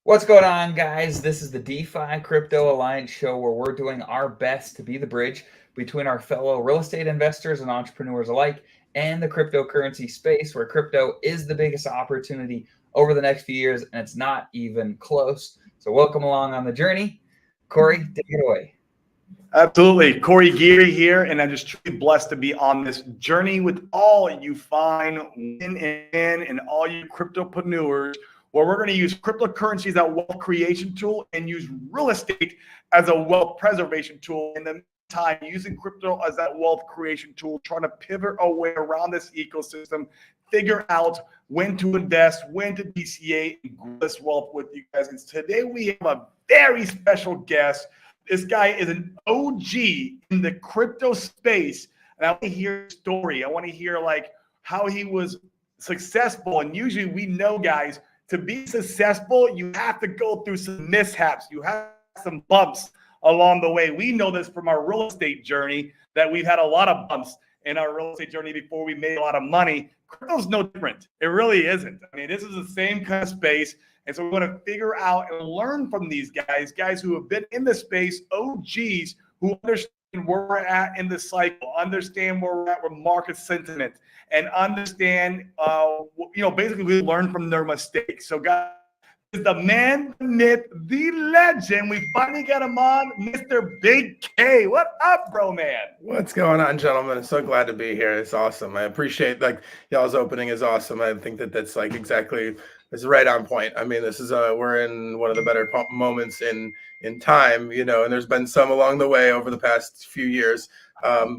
What's going on, guys? This is the DeFi Crypto Alliance show where we're doing our best to be the bridge between our fellow real estate investors and entrepreneurs alike and the cryptocurrency space, where crypto is the biggest opportunity over the next few years, and it's not even close. So, welcome along on the journey. Corey, take it away. Absolutely. Corey Geary here, and I'm just truly blessed to be on this journey with all you fine women and all you cryptopreneurs, where we're going to use cryptocurrency as a wealth creation tool and use real estate as a wealth preservation tool. In the meantime, using crypto as that wealth creation tool, trying to pivot our way around this ecosystem, figure out when to invest, when to DCA, and grow this wealth with you guys. And today we have a very special guest. This guy is an OG in the crypto space, and I want to hear his story. I want to hear like how he was successful. And usually we know, guys, to be successful, you have to go through some mishaps. You have some bumps along the way. We know this from our real estate journey, that we've had a lot of bumps in our real estate journey before we made a lot of money. Crypto's no different. It really isn't. I mean, this is the same kind of space. And so we want to figure out and learn from these guys who have been in the space, OGs who understand where we're at in the cycle, understand where we're at with market sentiment, and understand, basically we learn from their mistakes. So guys, is the man, the myth, the legend. We finally got him on, Mr. Big K. What up, bro, man? What's going on, gentlemen? I'm so glad to be here. It's awesome. I appreciate y'all's opening is awesome. I think that's like exactly, it's right on point. I mean, this is we're in one of the better moments in time, and there's been some along the way over the past few years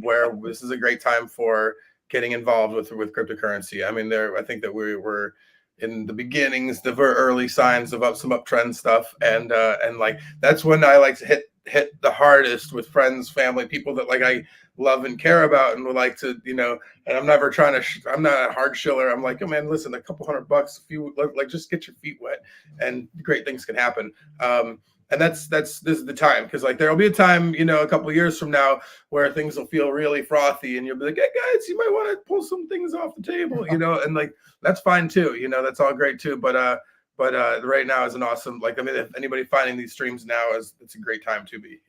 where this is a great time for getting involved with cryptocurrency. I mean, I think that we were in the beginnings, the very early signs of some uptrend stuff, and like that's when I like to hit the hardest with friends, family, people that like I love and care about, and would like to, and I'm never trying to. I'm not a hard shiller. I'm like, oh man, listen, a couple $100, if you like, just get your feet wet, and great things can happen. And this is the time, because like there'll be a time, a couple of years from now where things will feel really frothy, and you'll be like, hey guys, you might want to pull some things off the table, and like that's fine too, that's all great too. But right now is an awesome, like, I mean, if anybody finding these streams now it's a great time to be,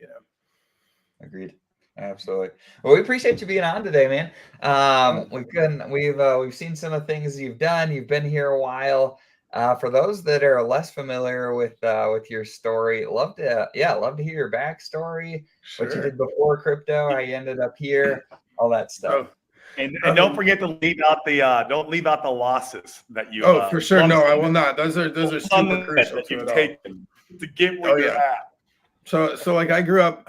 Agreed. Absolutely. Well, we appreciate you being on today, man. We've seen some of the things you've done. You've been here a while. For those that are less familiar with your story, love to hear your backstory, Sure. What you did before crypto, how you ended up here, all that stuff. And don't forget to leave out the losses that you. For sure. No, I will not. Those are super crucial that you've taken to get where you're at. So like I grew up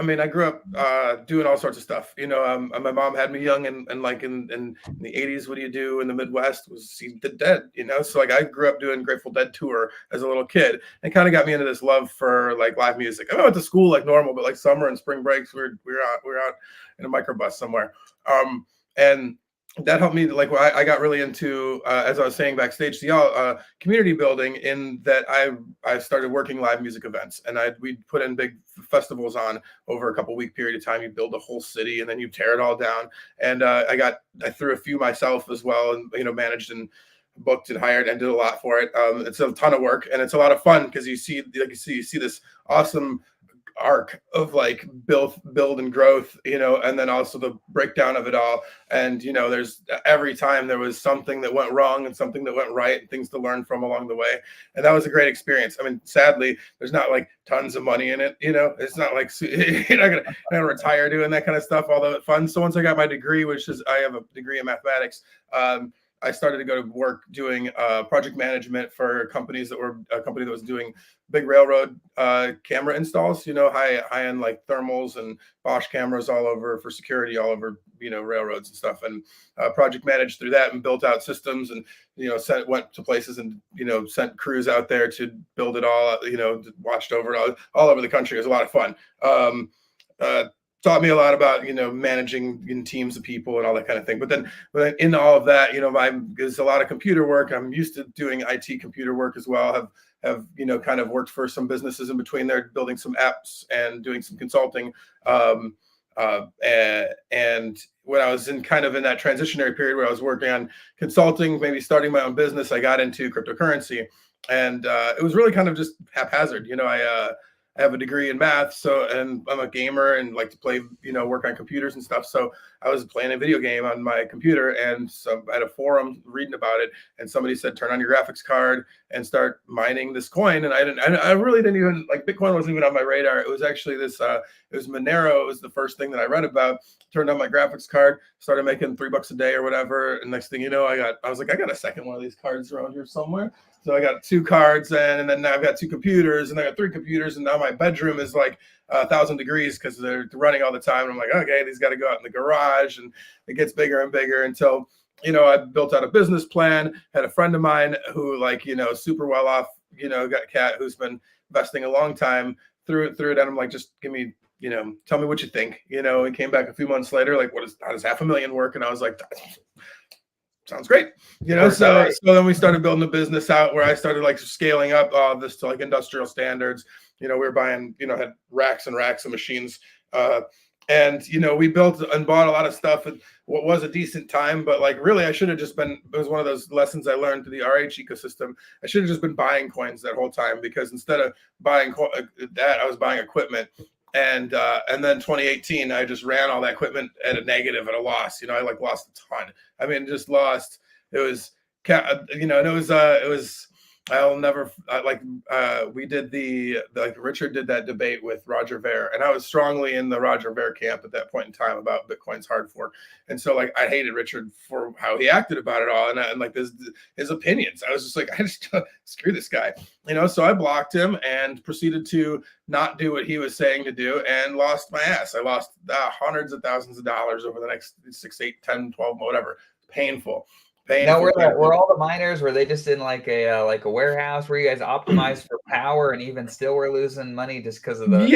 doing all sorts of stuff. My mom had me young, and like in the 80s, what do you do in the Midwest was see the Dead, So like I grew up doing Grateful Dead tour as a little kid, and kind of got me into this love for like live music. I went to school like normal, but like summer and spring breaks, we were out in a microbus somewhere. And that helped me, like, I got really into, as I was saying backstage to y'all, community building, in that I started working live music events, and we'd put in big festivals on over a couple week period of time. You build a whole city and then you tear it all down. And I threw a few myself as well, and managed and booked and hired and did a lot for it. It's a ton of work, and it's a lot of fun, because you see this awesome arc of like build and growth, and then also the breakdown of it all. And there's every time there was something that went wrong and something that went right, and things to learn from along the way. And that was a great experience. I mean, sadly, there's not like tons of money in it. It's not like you're not gonna retire doing that kind of stuff, although it's fun. So once I got my degree, which is I have a degree in mathematics, I started to go to work doing project management for company that was doing big railroad camera installs, high-end like thermals and Bosch cameras all over for security all over, railroads and stuff, and project managed through that and built out systems, and, went to places and, sent crews out there to build it all, watched over it all over the country. It was a lot of fun. Taught me a lot about, managing in teams of people and all that kind of thing. But then in all of that, there's a lot of computer work. I'm used to doing IT computer work as well. Have kind of worked for some businesses in between there, building some apps and doing some consulting. And when I was in that transitionary period where I was working on consulting, maybe starting my own business, I got into cryptocurrency. it was really kind of just haphazard. I have a degree in math, and I'm a gamer and like to play, work on computers and stuff. So I was playing a video game on my computer, and so I had a forum reading about it, and somebody said, turn on your graphics card and start mining this coin. And I really didn't even, like, Bitcoin wasn't even on my radar. It was actually it was Monero. It was the first thing that I read about. Turned on my graphics card, started making $3 a day or whatever. And next thing you know, I was like, I got a second one of these cards around here somewhere. So I got 2 cards, and then now I've got 2 computers, and I got 3 computers, and now my bedroom is like 1,000 degrees because they're running all the time. And I'm like, okay, these got to go out in the garage, and it gets bigger and bigger until, I built out a business plan. Had a friend of mine who, like, super well off, got a cat who's been investing a long time, threw it, and I'm like, just give me, tell me what you think. He came back a few months later, like, how does $500,000 work? And I was like, sounds great. So then we started building the business out where I started like scaling up this to like industrial standards. We were buying, had racks and racks of machines. And we built and bought a lot of stuff at what was a decent time, but like really I should have just been, it was one of those lessons I learned through the RH ecosystem. I should have just been buying coins that whole time, because instead of buying that, I was buying equipment. And then 2018, I just ran all that equipment at a negative, at a loss. I like lost a ton. I mean, just lost. It was, and it was. I'll never we did Richard did that debate with Roger Ver, and I was strongly in the Roger Ver camp at that point in time about Bitcoin's hard fork. And so like I hated Richard for how he acted about it all, and like his opinions. I was just like, I just screw this guy, So I blocked him and proceeded to not do what he was saying to do, and lost my ass. I lost hundreds of thousands of dollars over the next 6, 8, 10, 12, whatever. Painful. Now, were all the miners, were they just in like a warehouse? Were you guys optimized for power, and even still were losing money just because of the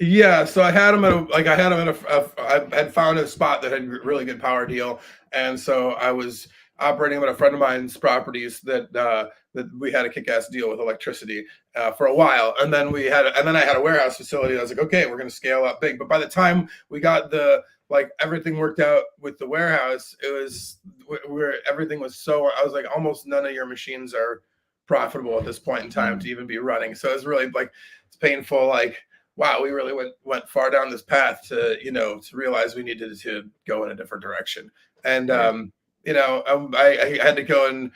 yeah. So I had them I had found a spot that had really good power deal, and so I was operating at a friend of mine's properties that we had a kick-ass deal with electricity for a while, and then I had a warehouse facility. I was like, okay, we're going to scale up big. But by the time we got everything worked out with the warehouse, it was where everything was I was like, almost none of your machines are profitable at this point in time to even be running. So it's really like, it's painful. Like, wow, we really went far down this path to realize we needed to go in a different direction. And, I had to go and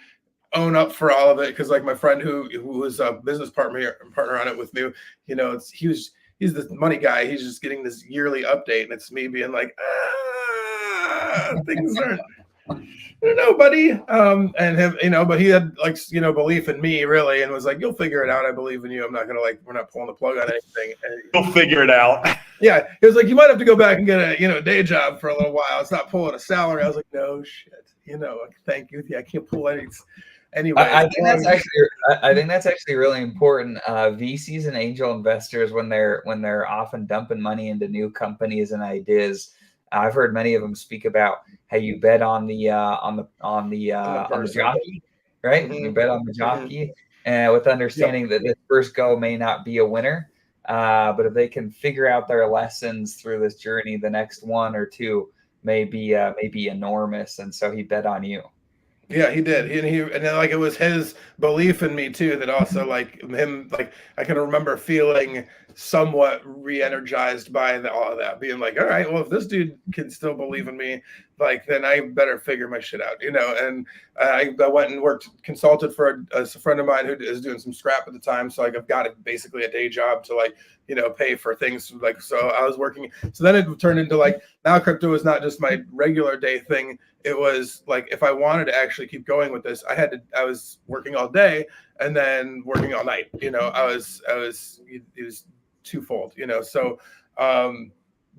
own up for all of it. Cause like my friend who was a business partner on it with me, he's the money guy. He's just getting this yearly update, and it's me being like, things aren't, buddy. And him, but he had belief in me really, and was like, you'll figure it out. I believe in you. I'm not going to we're not pulling the plug on anything. You'll figure it out. Yeah. He was like, you might have to go back and get a, day job for a little while. It's not pulling a salary. I was like, no shit. Thank you. Yeah, I can't pull any. Anyway, I think that's actually really important. VCs and angel investors, when they're often dumping money into new companies and ideas, I've heard many of them speak about how you bet on the jockey, right? Mm-hmm. You bet on the jockey, with understanding that this first go may not be a winner, but if they can figure out their lessons through this journey, the next 1 or 2 may be enormous. And so he bet on you. Yeah, he did. And then, it was his belief in me too that also him, I can remember feeling somewhat re-energized by all of that, being like, all right, well, if this dude can still believe in me, then I better figure my shit out, And I went and consulted for a friend of mine who is doing some scrap at the time. So I've got basically a day job to pay for things. So I was working. So then it turned into now crypto is not just my regular day thing. It was if I wanted to actually keep going with this, I was working all day and then working all night. It was twofold, So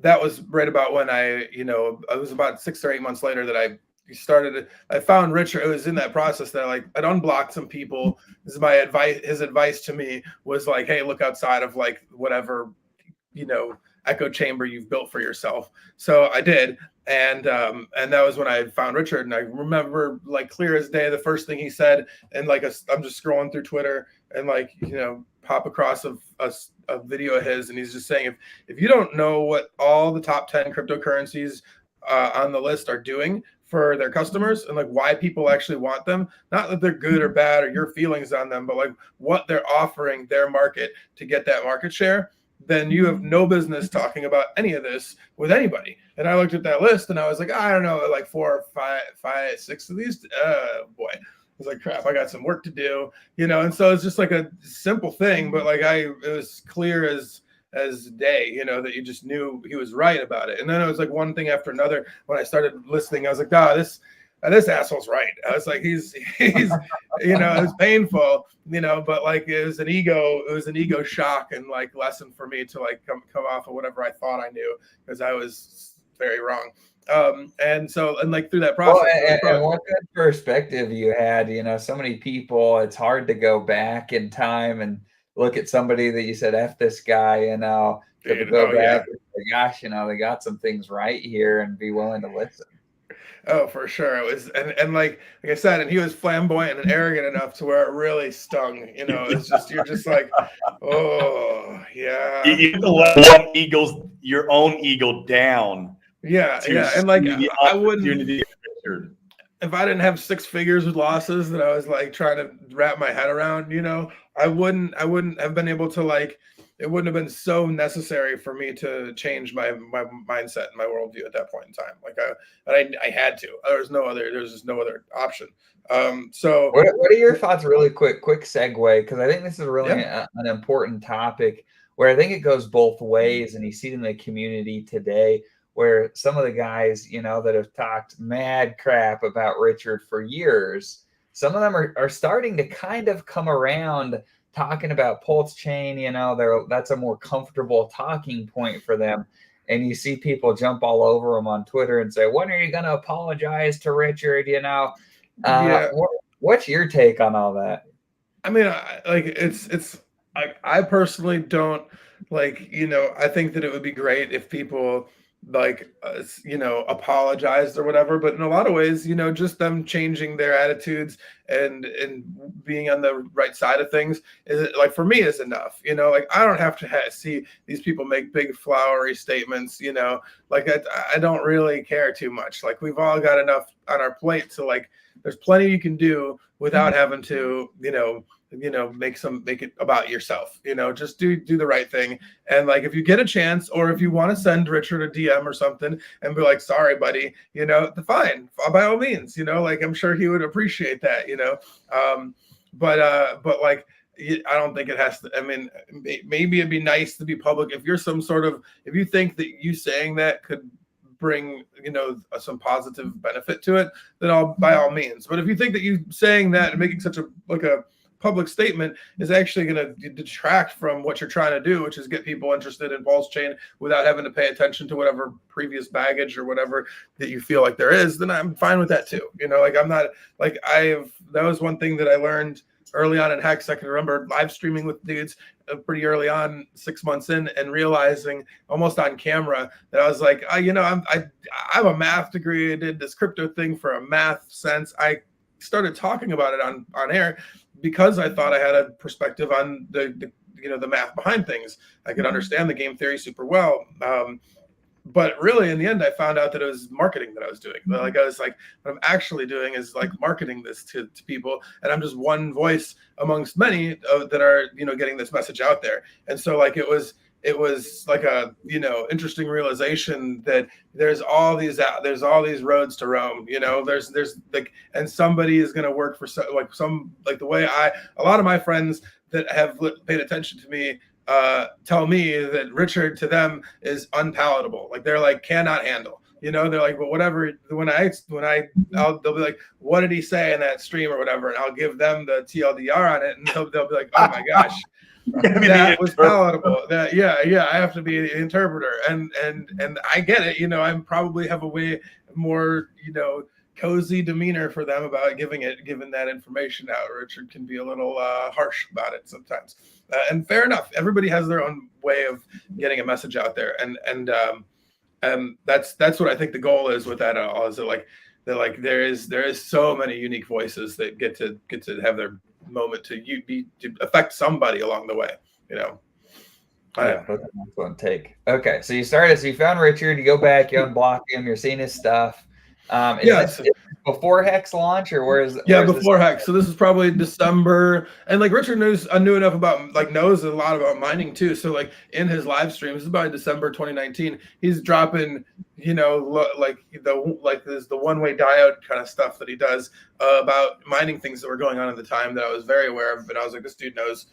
that was right about when it was about 6 or 8 months later that I found Richard. It was in that process that I'd unblocked some people. This is my advice. His advice to me was hey, look outside of whatever, echo chamber you've built for yourself. So I did. And that was when I found Richard. And I remember clear as day, the first thing he said, and I'm just scrolling through Twitter and pop across a video of his. And he's just saying, if you don't know what all the top 10 cryptocurrencies on the list are doing for their customers and like why people actually want them. Not that they're good or bad or your feelings on them, but like what they're offering their market to get that market share, then you have no business talking about any of this with anybody. And I looked at that list and I was like, I don't know, like 4 or 5, 6 of these. Boy. I was like, crap, I got some work to do, you know? And so it's just like a simple thing, but like it was clear as day, you know, that you just knew he was right about it. And then it was like one thing after another. When I started listening, I was like, this asshole's right. I was like, he's, you know, it was painful, you know, but like it was an ego shock and like lesson for me to like come off of whatever I thought I knew, because I was very wrong. And like through that process, and what good perspective you had, you know, so many people, it's hard to go back in time and look at somebody that you said, F this guy, you know, to go back and say, gosh, you know, they got some things right here, and be willing to listen. Oh, for sure. It was, and like I said, and he was flamboyant and arrogant enough to where it really stung, you know. It's just, you're just like, oh yeah. You have to let your own ego down. Yeah. And like I wouldn't, if I didn't have 6 figures with losses that I was like trying to wrap my head around, you know, I wouldn't have been able to like, it wouldn't have been so necessary for me to change my mindset and my worldview at that point in time. Like I had to. There's just no other option. So what are your thoughts, really quick segue, because I think this is really an important topic where I think it goes both ways, and you see it in the community today, where some of the guys, you know, that have talked mad crap about Richard for years, some of them are starting to kind of come around talking about Pulse Chain. You know, that's a more comfortable talking point for them. And you see people jump all over them on Twitter and say, when are you going to apologize to Richard? You know, what's your take on all that? I mean, I personally don't like, you know, I think that it would be great if people like, you know, apologized or whatever, but in a lot of ways, you know, just them changing their attitudes and being on the right side of things is, like, for me, is enough. You know, like I don't have to see these people make big flowery statements, you know, like I don't really care too much. Like we've all got enough on our plate to, like, there's plenty you can do without having to, you know, make it about yourself, you know, just do the right thing. And like, if you get a chance, or if you want to send Richard a DM or something and be like, sorry, buddy, you know, fine, by all means, you know, like I'm sure he would appreciate that, you know. But like, I don't think it has to, I mean, maybe it'd be nice to be public. If you're if you think that you saying that could bring, you know, some positive benefit to it, then by all means. But if you think that you saying that and making such a public statement is actually going to detract from what you're trying to do, which is get people interested in Pulse Chain without having to pay attention to whatever previous baggage or whatever that you feel like there is, then I'm fine with that too. You know, like I'm not like that was one thing that I learned early on in Hex. I can remember live streaming with dudes pretty early on, 6 months in, and realizing almost on camera that I was like, you know, I have a math degree. I did this crypto thing for a math sense. I started talking about it on air because I thought I had a perspective on the you know, the math behind things. I could understand the game theory super well. But really, in the end, I found out that it was marketing that I was doing. Like I was like, what I'm actually doing is like marketing this to people, and I'm just one voice amongst many that are, you know, getting this message out there. And so like it was like a, you know, interesting realization that there's all these roads to Rome. You know, there's like, and somebody is going to work for the way a lot of my friends that have paid attention to me tell me that Richard to them is unpalatable. Like they're like, cannot handle, you know, they're like, well, whatever. They'll be like, what did he say in that stream or whatever? And I'll give them the TLDR on it. And they'll be like, oh my gosh, that was palatable. I have to be the interpreter. And I get it. You know, I probably have a way more, you know, cozy demeanor for them about giving that information out. Richard can be a little harsh about it sometimes, and fair enough. Everybody has their own way of getting a message out there, and that's what I think the goal is with that all. Is that like there is so many unique voices that get to have their moment to affect somebody along the way, you know. That's an excellent take. Okay, so you found Richard, you go back, you unblock him, you're seeing his stuff. Is this before Hex launch, or where's before Hex? So this is probably December, and like Richard knew enough about, like, knows a lot about mining too. So like in his live streams, this is by December 2019, he's dropping, like there's the one-way diode kind of stuff that he does about mining things that were going on at the time that I was very aware of, but I was like, this dude knows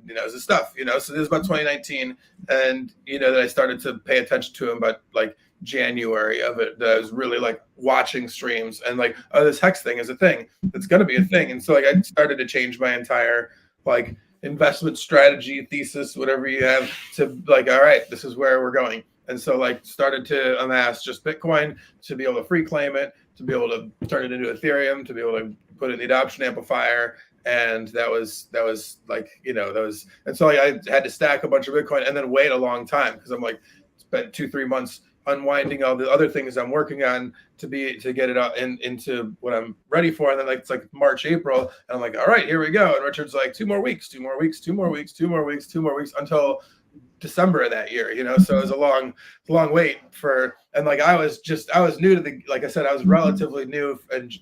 his stuff, So this is about 2019, and that I started to pay attention to him, but like January of it, that I was really like watching streams and like, oh, this Hex thing is a thing. It's going to be a thing. And so like I started to change my entire like investment strategy, thesis, whatever you have, to like, all right, this is where we're going. And so like started to amass just Bitcoin to be able to free claim it, to be able to turn it into Ethereum, to be able to put it in the adoption amplifier. And that was like, and so like I had to stack a bunch of Bitcoin and then wait a long time, because I'm like, spent 2-3 months unwinding all the other things I'm working on to get it out into what I'm ready for. And then like it's like March, April, and I'm like, all right, here we go. And Richard's like, 2 more weeks, 2 more weeks, 2 more weeks, 2 more weeks, 2 more weeks, until December of that year, So it was a long wait for, and like I was new to like I said, I was relatively new, and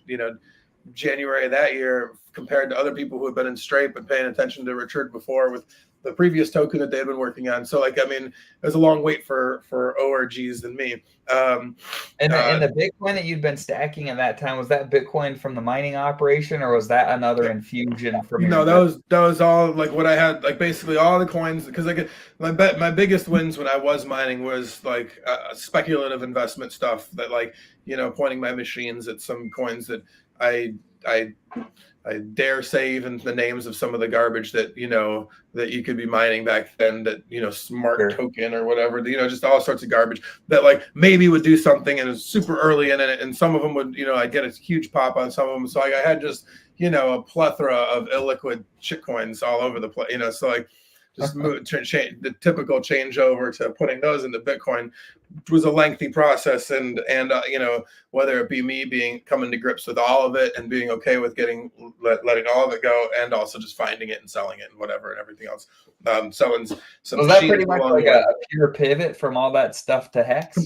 January of that year compared to other people who had been in Stripe and paying attention to Richard before with the previous token that they had been working on. So like, I mean, it was a long wait for ORGs than me. And the Bitcoin that you'd been stacking at that time, was that Bitcoin from the mining operation, or was that another infusion from? No, that was all like what I had, like basically all the coins, because like my biggest wins when I was mining was like speculative investment stuff, that like pointing my machines at some coins that I dare say even the names of some of the garbage that that you could be mining back then, that smart Sure. token or whatever, just all sorts of garbage that like maybe would do something, and it's super early in it, and some of them would I'd get a huge pop on some of them. So like I had just a plethora of illiquid shitcoins all over the place, so like just the typical changeover to putting those into Bitcoin was a lengthy process, and whether it be me coming to grips with all of it and being okay with letting all of it go, and also just finding it and selling it and whatever and everything else, selling some. Was that pretty much like a pure pivot from all that stuff to Hex?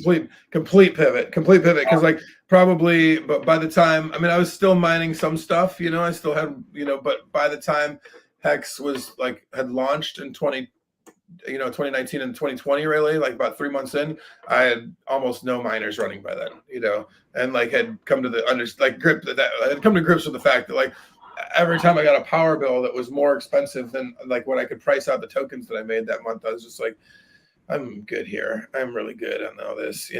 Complete pivot, because like probably, but by the time, I mean, I was still mining some stuff, I still had, but by the time Hex was like had launched in 2019 and 2020, really, like about 3 months in, I had almost no miners running by then, and like had come to I had come to grips with the fact that like every time I got a power bill that was more expensive than like what I could price out the tokens that I made that month, I was just like, I'm good here. I'm really good on all this,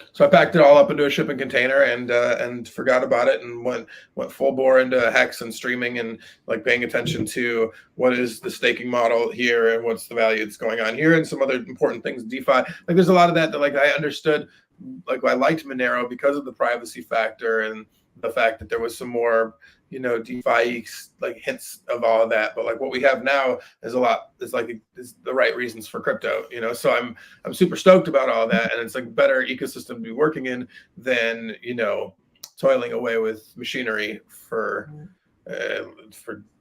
So I packed it all up into a shipping container and forgot about it, and went full bore into Hex and streaming, and like paying attention to what is the staking model here and what's the value that's going on here, and some other important things, DeFi. Like there's a lot of that like I understood. Like I liked Monero because of the privacy factor and the fact that there was some more DeFi like hints of all of that. But like what we have now is is the right reasons for crypto, so I'm super stoked about all that, and it's like a better ecosystem to be working in than toiling away with machinery for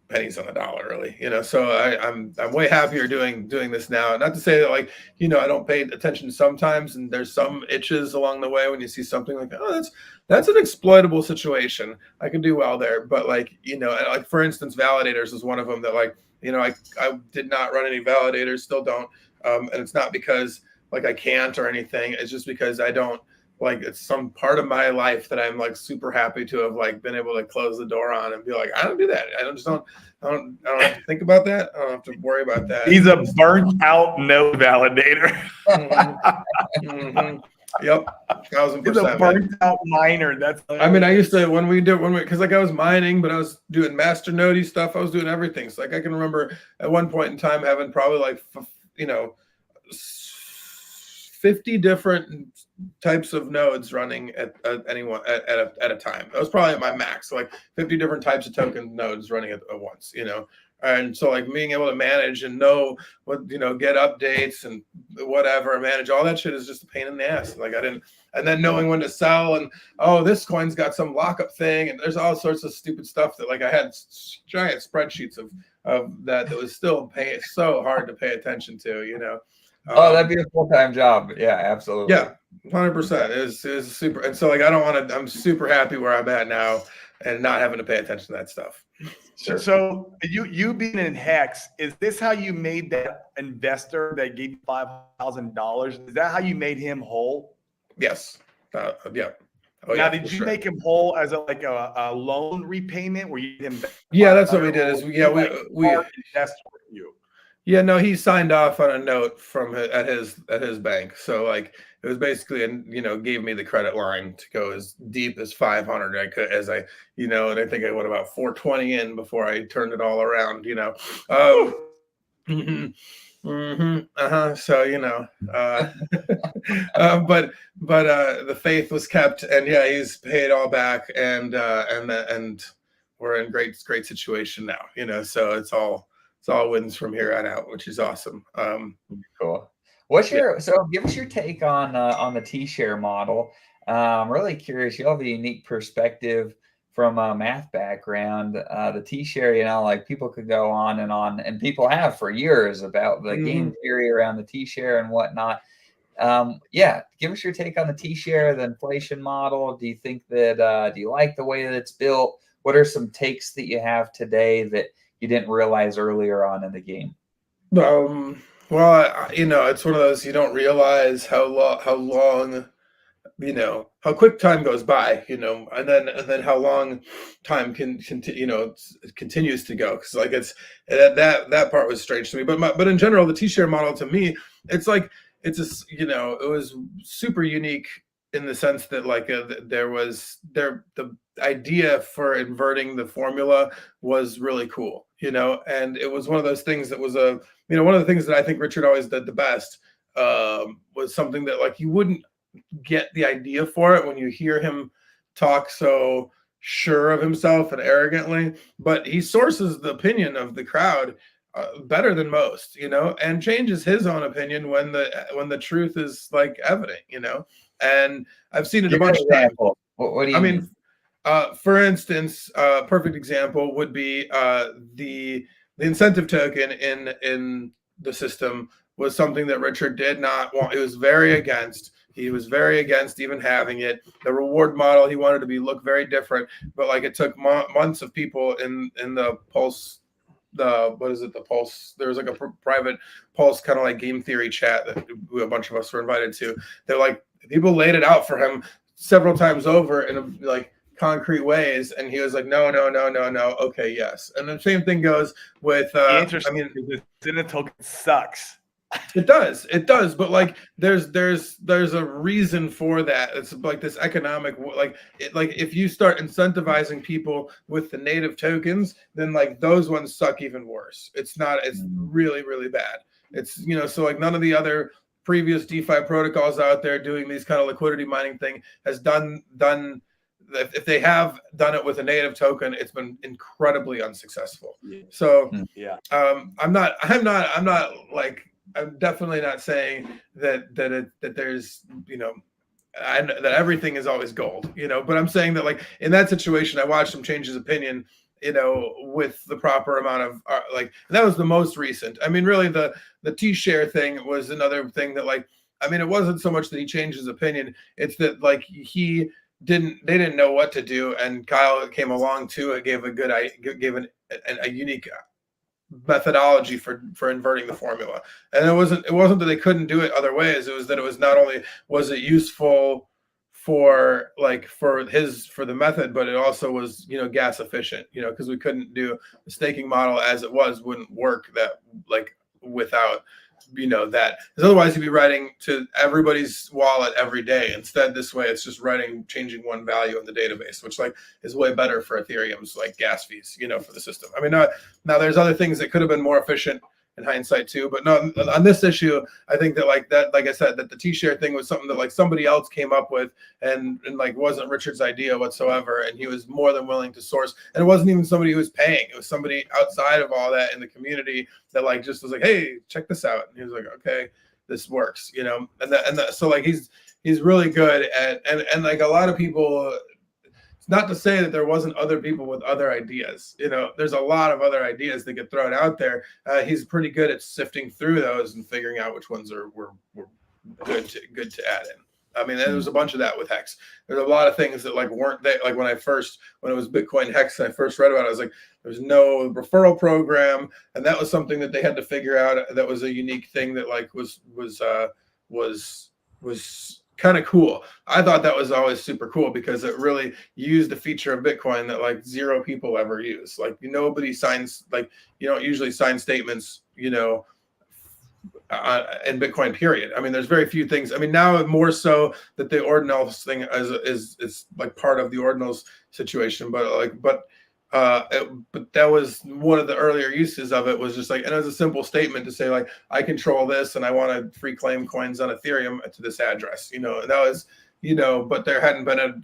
pennies on the dollar, really, so I'm way happier doing this now. Not to say that like I don't pay attention sometimes, and there's some itches along the way when you see something like, oh, that's an exploitable situation, I can do well there. But like like for instance, validators is one of them that like I did not run any validators, still don't, and it's not because like I can't or anything, it's just because I don't, like it's some part of my life that I'm like super happy to have like been able to close the door on and be like, I don't do that. I don't have to think about that. I don't have to worry about that. He's a burnt out node validator. Mm-hmm. Yep, 1,000%. He's a burnt out miner. I mean, I used to when we because like I was mining, but I was doing master nodey stuff. I was doing everything. So like I can remember at one point in time having probably like 50 different types of nodes running at a time. That was probably at my max. So like 50 different types of token nodes running at once, And so like being able to manage and know what, get updates and whatever, manage all that shit is just a pain in the ass. Like and then knowing when to sell, and this coin's got some lockup thing, and there's all sorts of stupid stuff that like I had giant spreadsheets of that was still so hard to pay attention to, Oh, that'd be a full-time job. Yeah, absolutely. Yeah, 100%. Is super. And so like I don't want to. I'm super happy where I'm at now, and not having to pay attention to that stuff. So, so you being in Hex, is this how you made that investor that gave you $5,000? Is that how you made him whole? Yes. Yeah. Oh, Now, yeah, did for you sure. make him whole as a loan repayment where you did him? Yeah, that's what we did. Is we we investor with you. Yeah, no, he signed off on a note from at his bank. So like it was basically, and gave me the credit line to go as deep as 500 I could, and I think I went about 420 in before I turned it all around. Mhm, So but the faith was kept, and yeah, he's paid all back, and we're in great situation now. So it's all wins from here on out, which is awesome. Cool. So give us your take on the T-share model. I'm really curious. You have a unique perspective from a math background. The T-share, like people could go on, and people have for years about the game theory around the T-share and whatnot. Yeah, give us your take on the T-share, the inflation model. Do you think that do you like the way that it's built? What are some takes that you have today that you didn't realize earlier on in the game? Well, it's one of those, you don't realize how long, how quick time goes by, and then how long time can continue, it continues to go. Because like that part was strange to me. But in general, the T-share model to me, it's like it was super unique in the sense that like the idea for inverting the formula was really cool, and it was one of those things that was one of the things that I think Richard always did the best, was something that like you wouldn't get the idea for it when you hear him talk so sure of himself and arrogantly, but he sources the opinion of the crowd better than most, and changes his own opinion when the truth is like evident, and I've seen it a bunch of times. What do you I mean? mean, for instance, perfect example would be the incentive token in the system was something that Richard did not want. It was very against. He was very against even having it. The reward model he wanted to look very different, but like it took months of people in the Pulse. What is it? The Pulse. There was like a private Pulse kind of like game theory chat that a bunch of us were invited to. They're like people laid it out for him several times over in like concrete ways, and he was like, no, okay, yes. And the same thing goes with the incentive token sucks. It does, but like there's a reason for that. It's like this economic, like if you start incentivizing people with the native tokens, then like those ones suck even worse. It's really, really bad. It's so like none of the other previous DeFi protocols out there doing these kind of liquidity mining thing has done if they have done it with a native token, it's been incredibly unsuccessful. So I'm definitely not saying that there's that everything is always gold, but I'm saying that like in that situation, I watched him change his opinion, with the proper amount of that was the most recent. I mean, really the T-share thing was another thing that like, I mean, it wasn't so much that he changed his opinion. It's that like they didn't know what to do. And Kyle came along too. It gave a unique methodology for inverting the formula. And it wasn't that they couldn't do it other ways. It was that it was not only was it useful for the method, but it also was, gas efficient, because we couldn't do the staking model as it wouldn't work that like without, that, because otherwise you'd be writing to everybody's wallet every day. Instead, this way it's just changing one value in the database, which like is way better for Ethereum's like gas fees, for the system. I mean, now there's other things that could have been more efficient in hindsight too, but no, on this issue, I think that like I said, that the T-share thing was something that like somebody else came up with and like wasn't Richard's idea whatsoever, and he was more than willing to source. And it wasn't even somebody who was paying; it was somebody outside of all that in the community that like just was like, "Hey, check this out," and he was like, "Okay, this works," so like he's really good at, and like a lot of people It's not to say that there wasn't other people with other ideas. You know, there's a lot of other ideas that get thrown out there. He's pretty good at sifting through those and figuring out which ones were good to add in. I mean, there was a bunch of that with Hex. There's a lot of things that like weren't there. Like when it was Bitcoin Hex and I first read about it, I was like, there's no referral program, and that was something that they had to figure out. That was a unique thing that like was kind of cool. I thought that was always super cool because it really used a feature of Bitcoin that like zero people ever use. Like nobody signs, like you don't usually sign statements, you know, in Bitcoin period. I mean, there's very few things. I mean, now more so that the ordinals thing is like part of the ordinals situation, but that was one of the earlier uses of it, was just like, and it was a simple statement to say like, I control this and I want to free claim coins on Ethereum to this address, you know, and that was, you know, but there hadn't been a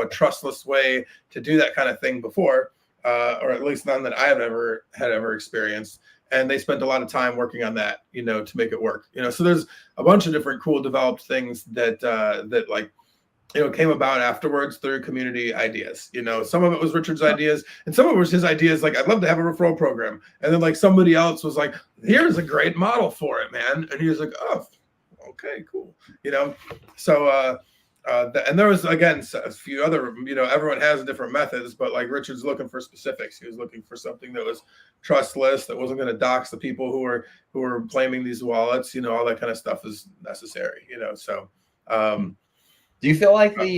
trustless way to do that kind of thing before, or at least none that I have ever experienced. And they spent a lot of time working on that, you know, to make it work, you know. So there's a bunch of different cool developed things that like, you know, came about afterwards through community ideas. You know, some of it was Richard's ideas and some of it was his ideas. Like, I'd love to have a referral program. And then like somebody else was like, here's a great model for it, man. And he was like, oh, okay, cool. You know, so, and there was, again, a few other, you know, everyone has different methods, but like Richard's looking for specifics. He was looking for something that was trustless, that wasn't going to dox the people who were claiming these wallets, you know, all that kind of stuff is necessary, you know, so, do you feel like I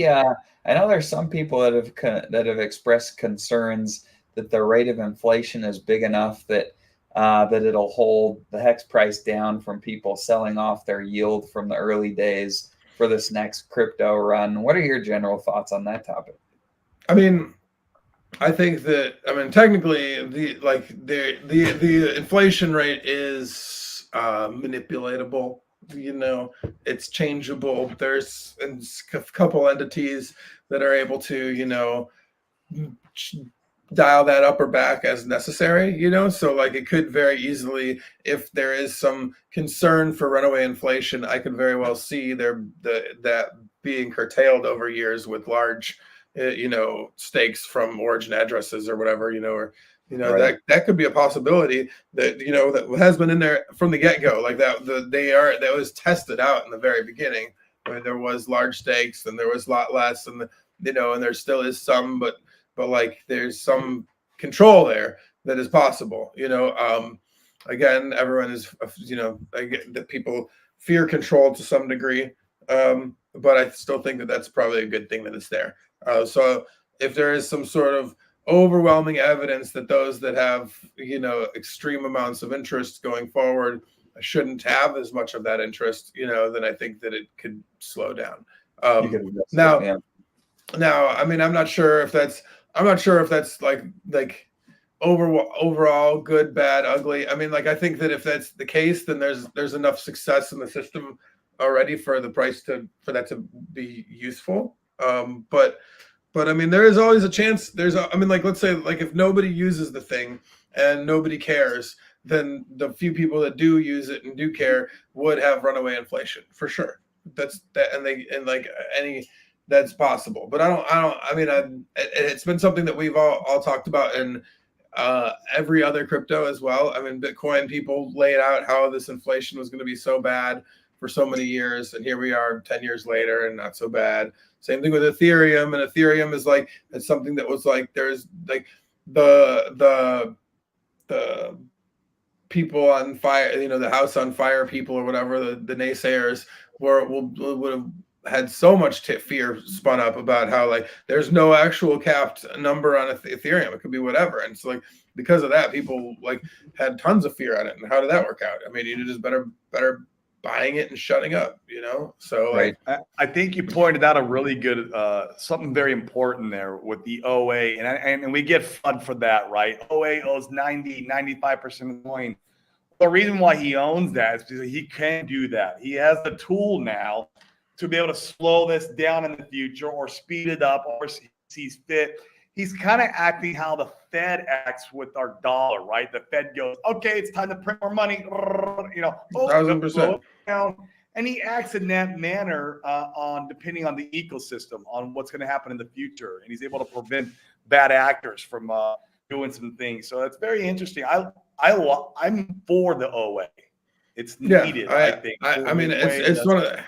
know there's some people that have expressed concerns that the rate of inflation is big enough that that it'll hold the hex price down from people selling off their yield from the early days for this next crypto run. What are your general thoughts on that topic? I mean, I think that, I mean, technically the inflation rate is manipulatable. You know, it's changeable. There's a couple entities that are able to, you know, dial that up or back as necessary, you know. So like it could very easily, if there is some concern for runaway inflation, I could very well see that being curtailed over years with large, you know, stakes from origin addresses or whatever, you know, or you know, right. that could be a possibility that, you know, that has been in there from the get-go, like that was tested out in the very beginning, where there was large stakes and there was a lot less, and you know, and there still is some, but like there's some control there that is possible, you know. Again, everyone is, you know, I get that people fear control to some degree, but I still think that that's probably a good thing that it's there. So if there is some sort of overwhelming evidence that those that have, you know, extreme amounts of interest going forward shouldn't have as much of that interest, you know, then I think that it could slow down. Now, I mean, I'm not sure if that's like overall good, bad, ugly. I mean, like, I think that if that's the case, then there's enough success in the system already for the price for that to be useful. But I mean, there is always a chance. I mean, like, let's say, like, if nobody uses the thing and nobody cares, then the few people that do use it and do care would have runaway inflation for sure. That's possible. But I mean, it's been something that we've all talked about in every other crypto as well. I mean, Bitcoin people laid out how this inflation was going to be so bad for so many years, and here we are 10 years later and not so bad. Same thing with Ethereum, and Ethereum is like, it's something that was like, there's like the people on fire, you know, the house on fire people or whatever, the naysayers would have had so much fear spun up about how like there's no actual capped number on Ethereum. It could be whatever. And so like, because of that, people like had tons of fear on it. And how did that work out? I mean, you just better buying it and shutting up, you know? So right. I think you pointed out a really good, something very important there with the OA, and we get FUDD for that, right? OA owes 95% of the coin. The reason why he owns that is because he can do that. He has the tool now to be able to slow this down in the future or speed it up or sees fit. He's kind of acting how the Fed acts with our dollar, right? The Fed goes, okay, it's time to print more money, you know, 1,000%. down. and he acts in that manner on depending on the ecosystem, on what's going to happen in the future, and he's able to prevent bad actors from doing some things. So that's very interesting. I'm for the OA. It's needed. I think. I mean, it's one of the.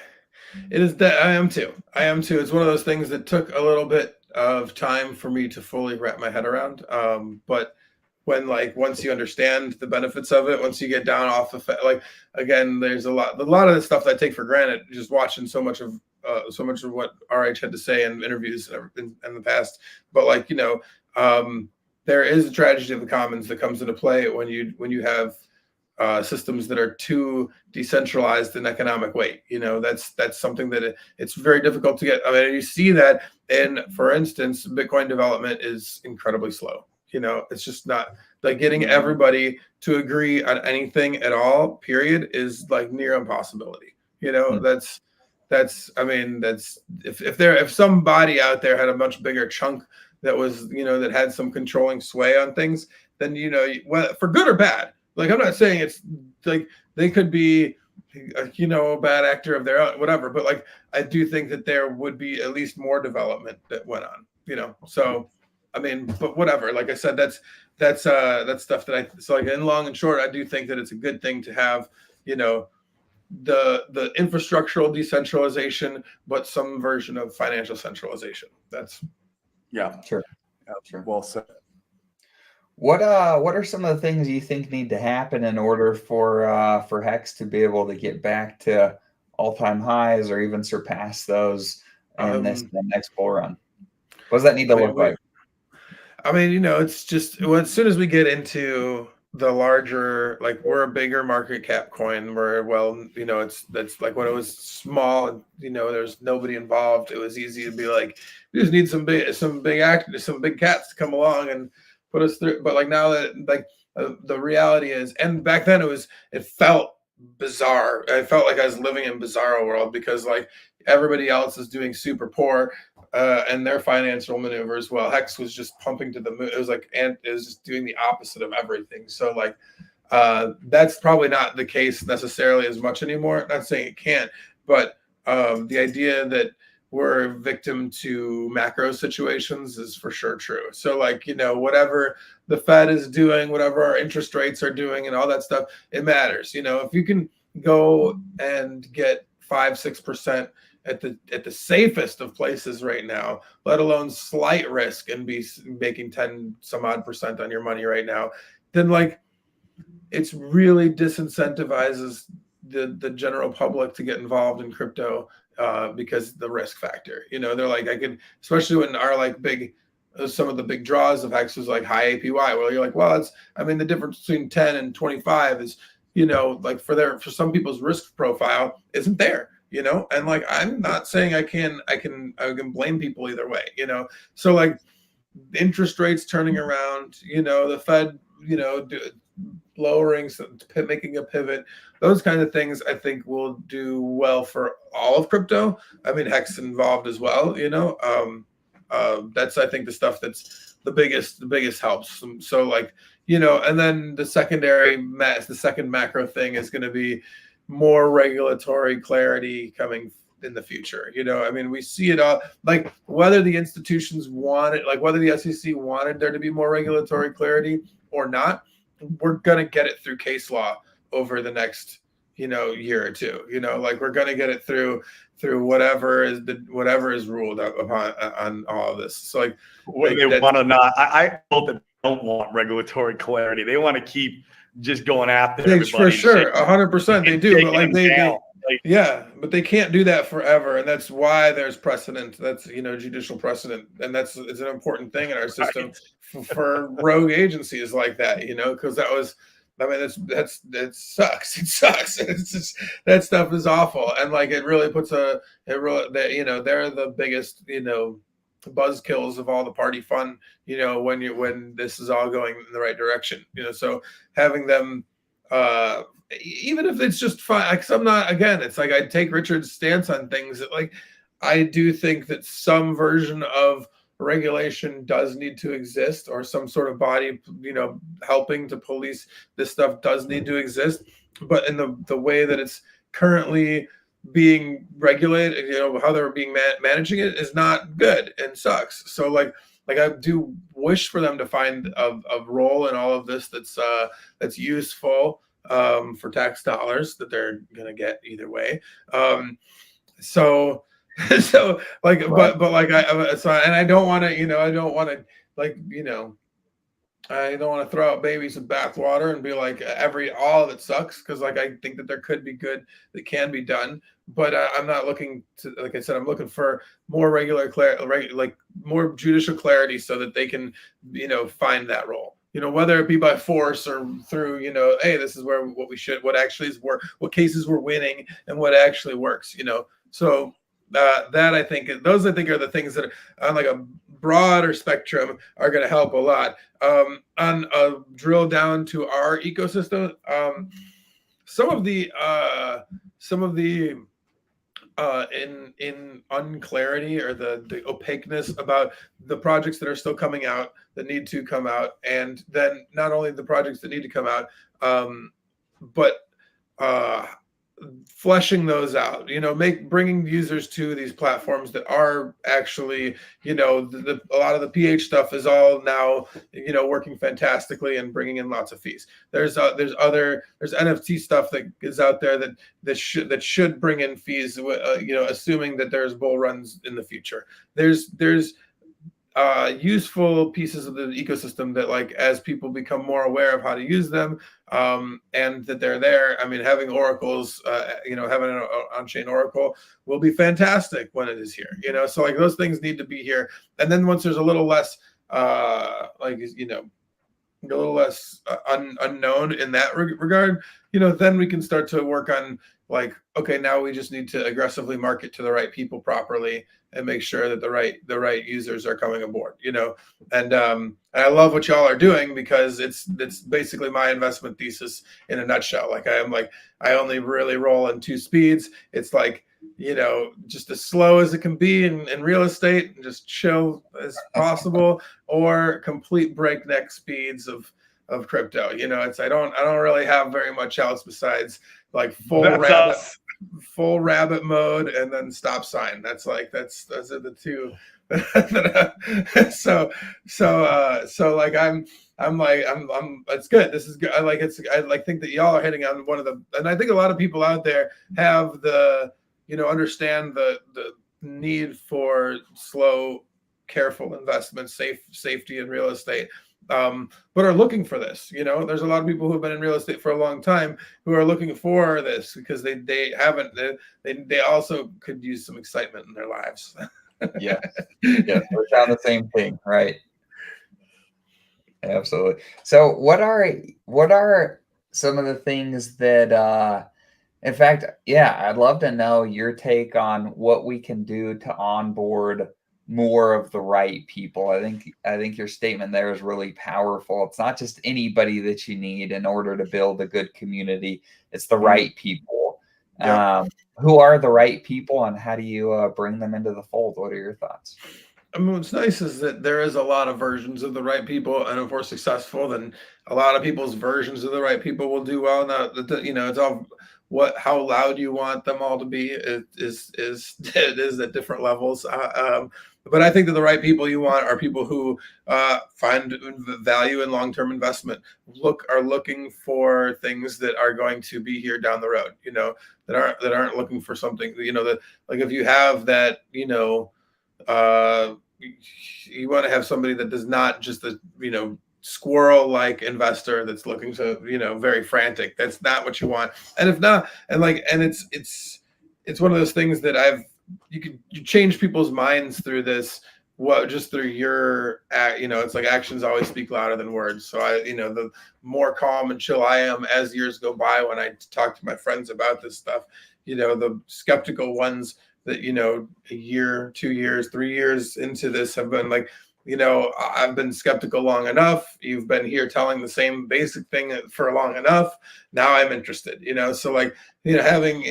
It is that I am too. It's one of those things that took a little bit of time for me to fully wrap my head around. But when once you understand the benefits of it, once you get down off the again, there's a lot of the stuff that I take for granted just watching so much of what RH had to say in interviews in the past. But there is a tragedy of the commons that comes into play when you have systems that are too decentralized in economic weight. That's something that it's very difficult to get. I mean, you see that for instance, Bitcoin development is incredibly slow. It's just not getting everybody to agree on anything at all, period, is near impossibility. That's if somebody out there had a much bigger chunk that was, that had some controlling sway on things, then, for good or bad. I'm not saying it's they could be, a bad actor of their own, whatever. But I do think that there would be at least more development that went on, So, I mean, but whatever. Like I said, that's stuff that in long and short, I do think that it's a good thing to have, the infrastructural decentralization, but some version of financial centralization. Sure. Well said. What are some of the things you think need to happen in order for Hex to be able to get back to all-time highs or even surpass those in the next bull run? What does that need to look like? I mean, it's just as soon as we get into the larger, we're a bigger market cap coin, where that's when it was small, there's nobody involved. It was easy to be we just need some big actors, some big cats to come along and put us through. But now that the reality is, and back then it felt bizarre. I felt like I was living in bizarro world because everybody else is doing super poor and their financial maneuvers. Well, Hex was just pumping to the moon. It was it was just doing the opposite of everything. So that's probably not the case necessarily as much anymore. Not saying it can't, but the idea that we're a victim to macro situations is for sure true. So whatever the Fed is doing, whatever our interest rates are doing and all that stuff, it matters. If you can go and get 5-6% at the safest of places right now, let alone slight risk, and be making 10 some odd % on your money right now, then it's really disincentivizes the general public to get involved in crypto because the risk factor. They're I can, especially when our some of the big draws of Hex was high APY. Well, you're well, the difference between 10 and 25 is, for some people's risk profile isn't there. And I'm not saying I can blame people either way. So interest rates turning around, the Fed, lowering, making a pivot, those kind of things I think will do well for all of crypto. Hex involved as well. That's I think the stuff that's the biggest helps. So and then the second macro thing is going to be more regulatory clarity coming in the future. We see it all, whether the institutions wanted, whether the SEC wanted there to be more regulatory clarity or not, we're going to get it through case law over the next, year or two. We're going to get it through whatever is ruled upon on all of this. So they want to not. I hope that they don't want regulatory clarity. They want to keep just going after everybody. For sure, 100% they do. But but they can't do that forever, and that's why there's precedent. That's judicial precedent, and it's an important thing in our system for rogue agencies like that. Because that was. That sucks. It sucks. It's just, that stuff is awful, and it really puts they're the biggest buzzkills of all the party fun. When this is all going in the right direction. So having them, even if it's just fine. Because I'm not, again, it's I take Richard's stance on things. That I do think that some version of regulation does need to exist, or some sort of body, helping to police this stuff does need to exist. But in the way that it's currently being regulated, how they're being managing it is not good and sucks. So like I do wish for them to find a role in all of this that's useful for tax dollars that they're gonna get either way. So so like Right. but like and I don't want to I don't want to like I don't want to throw out babies with bathwater and be like all of it sucks, because like I think that there could be good that can be done, but I'm not looking to, like I said, I'm looking for more like more judicial clarity so that they can find that role, whether it be by force or through hey, this is what actually is what cases we're winning and what actually works, so that I think are the things that on like a broader spectrum are going to help a lot. On a drill down to our ecosystem, some of the in unclarity or the opaqueness about the projects that are still coming out that need to come out, and then not only the projects that need to come out, but fleshing those out, bringing users to these platforms that are actually, a lot of the PH stuff is all now, working fantastically and bringing in lots of fees. There's NFT stuff that is out there that should bring in fees, assuming that there's bull runs in the future. There's useful pieces of the ecosystem that, like, as people become more aware of how to use them, and that they're there. I mean, having oracles, having an on-chain oracle will be fantastic when it is here. So like those things need to be here. And then once there's a little less, a little less unknown in that regard, then we can start to work on, like, okay, now we just need to aggressively market to the right people properly and make sure that the right users are coming aboard, and I love what y'all are doing, because it's basically my investment thesis in a nutshell. Like I only really roll in 2 speeds. It's like, just as slow as it can be in real estate, and just chill as possible, or complete breakneck speeds of crypto. It's I don't really have very much else besides like full rabbit mode and then stop sign. Those are the two. So like I'm it's good. This is good. I think that y'all are hitting on one of the, and I think a lot of people out there have the, understand the need for slow, careful investment, safety in real estate, but are looking for this. There's a lot of people who have been in real estate for a long time who are looking for this, because they also could use some excitement in their lives. Yeah, we're trying the same thing, right? Absolutely. So what are some of the things that in fact, I'd love to know your take on what we can do to onboard more of the right people. I think your statement there is really powerful. It's not just anybody that you need in order to build a good community. It's the right people. Yeah. Who are the right people, and how do you bring them into the fold? What are your thoughts? I mean, what's nice is that there is a lot of versions of the right people, and if we're successful, then a lot of people's versions of the right people will do well. Now, it's all how loud you want them all to be is it is at different levels. But I think that the right people you want are people who find value in long-term investment, are looking for things that are going to be here down the road. That aren't looking for something. That, like, if you have that, you want to have somebody that does not just squirrel-like investor that's looking to, very frantic. That's not what you want. And if not, and it's one of those things that you change people's minds through this. Just through your it's like actions always speak louder than words. So the more calm and chill I am as years go by, when I talk to my friends about this stuff, the skeptical ones that, a year, 2 years, 3 years into this have been like, I've been skeptical long enough. You've been here telling the same basic thing for long enough. Now I'm interested, so like, having,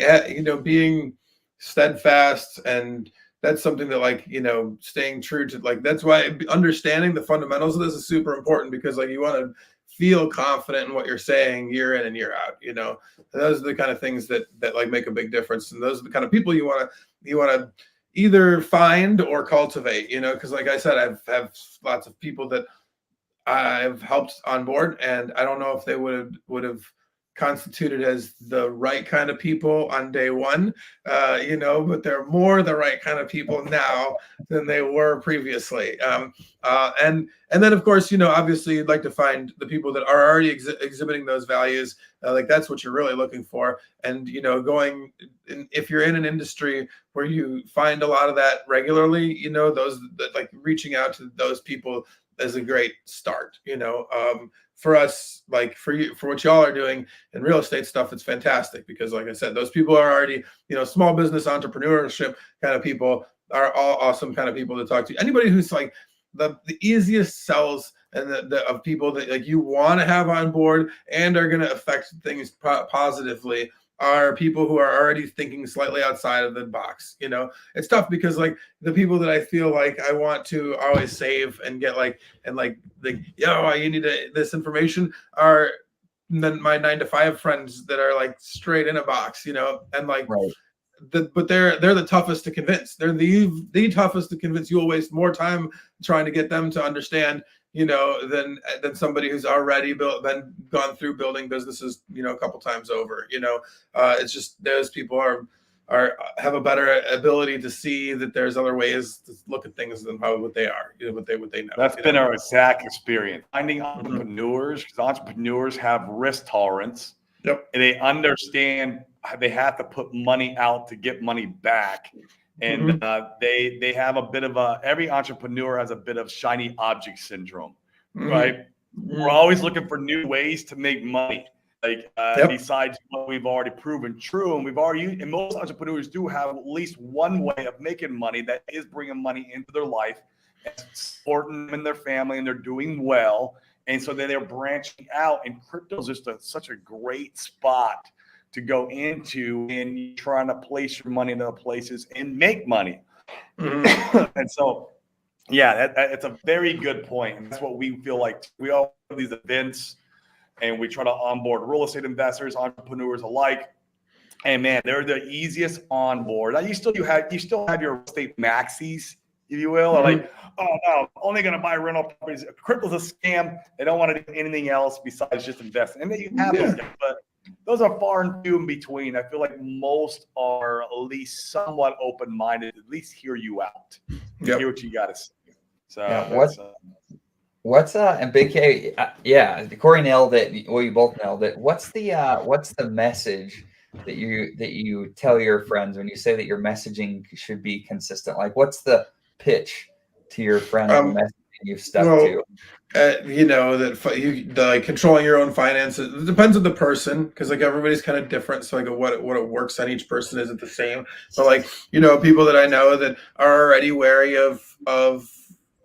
being steadfast, and that's something that, like, staying true to, like, that's why understanding the fundamentals of this is super important, because like you want to feel confident in what you're saying year in and year out. You know, and those are the kind of things that like make a big difference, and those are the kind of people you want to either find or cultivate. You know, because like I said, I've have lots of people that I've helped on board, and I don't know if they would have constituted as the right kind of people on day one, you know, but they're more the right kind of people now than they were previously. And then of course, you know, obviously you'd like to find the people that are already exhibiting those values. Like that's what you're really looking for. And, you know, if you're in an industry where you find a lot of that regularly, you know, those like reaching out to those people is a great start, you know. For us, like for you, for what y'all are doing in real estate stuff, it's fantastic because, like I said, those people are already, you know, small business entrepreneurship kind of people are all awesome kind of people to talk to. Anybody who's like the easiest sells and of people that like you want to have on board and are going to affect things positively are people who are already thinking slightly outside of the box. You know, it's tough because like the people that I feel like I want to always save and get like yo, you need this information are then my 9-to-5 friends that are like straight in a box, you know, and like Right. but they're the toughest to convince. They're the toughest to convince. You'll waste more time trying to get them to understand, you know, than somebody who's already gone through building businesses, you know, a couple times over. You know, it's just those people have a better ability to see that there's other ways to look at things than how what they are, you know, what they know. That's been our exact experience. Finding entrepreneurs, because entrepreneurs have risk tolerance. Yep. And they understand they have to put money out to get money back. And they have a bit of every entrepreneur has a bit of shiny object syndrome, right? We're always looking for new ways to make money. Like besides what we've already proven true, and most entrepreneurs do have at least one way of making money that is bringing money into their life, and supporting them and their family, and they're doing well. And so then they're branching out, and crypto is just such a great spot to go into and trying to place your money in other places and make money. And so, yeah, that's a very good point. And that's what we feel like. We all have these events, and we try to onboard real estate investors, entrepreneurs alike. And man, they're the easiest on board. You still have your real estate maxis, if you will, or like, oh no, I'm only going to buy rental properties. Crypto's a scam. They don't want to do anything else besides just invest. And then you have those guys, but those are far and few in between. I feel like most are at least somewhat open-minded, at least hear you out, hear what you got to say. So what's and Big K, Corey nailed it. Well, you both nailed it. What's the message that you tell your friends when you say that your messaging should be consistent? Like, what's the pitch to your friends, the message you've stuck to? You know, like controlling your own finances. It depends on the person, because like everybody's kind of different. So like what it works on each person isn't the same. But like, you know, people that I know that are already wary of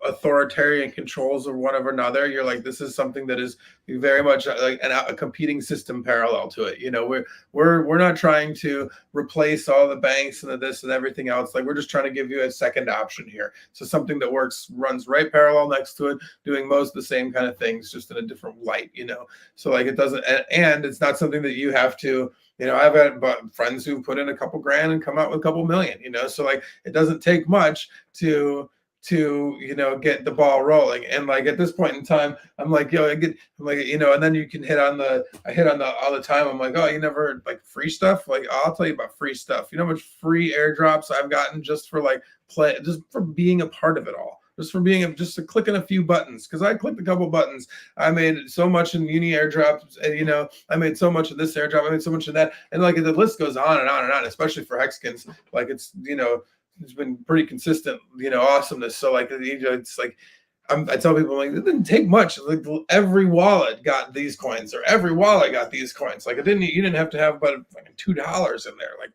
authoritarian controls of one of another, you're like, this is something that is very much like a competing system parallel to it. You know, we're not trying to replace all the banks and the this and everything else. Like, we're just trying to give you a second option here. So something that runs right parallel next to it, doing most of the same kind of things, just in a different light, you know? So like, it doesn't, and it's not something that you have to, you know, I've had friends who put in a couple grand and come out with a couple million, you know? So like, it doesn't take much to you know, get the ball rolling. And like at this point in time, I'm like, yo, I'm like, you know, and then you can hit on the all the time. I'm like, oh, you never like free stuff? Like, I'll tell you about free stuff. You know how much free airdrops I've gotten just for like just for being a part of it all. Just clicking a few buttons, because I clicked a couple buttons. I made so much in uni airdrops, and you know, I made so much in this airdrop. I made so much in that, and like the list goes on and on and on. Especially for Hexkins, like it's, you know, it's been pretty consistent, you know, awesomeness. So like, you know, it's like I tell people, like, it didn't take much. Like every wallet got these coins, or every wallet got these coins. Like you didn't have to have but like $2 in there. Like,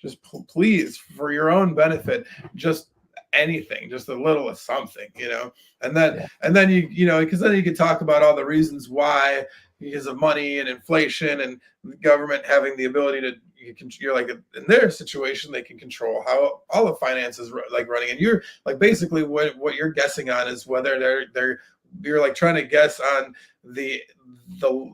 just please, for your own benefit, just anything, just a little of something, you know. And then you know, because then you could talk about all the reasons why, because of money and inflation and the government having the ability to, you're like, in their situation, they can control how all the finances like running. And you're like, basically what you're guessing on is whether they're trying to guess on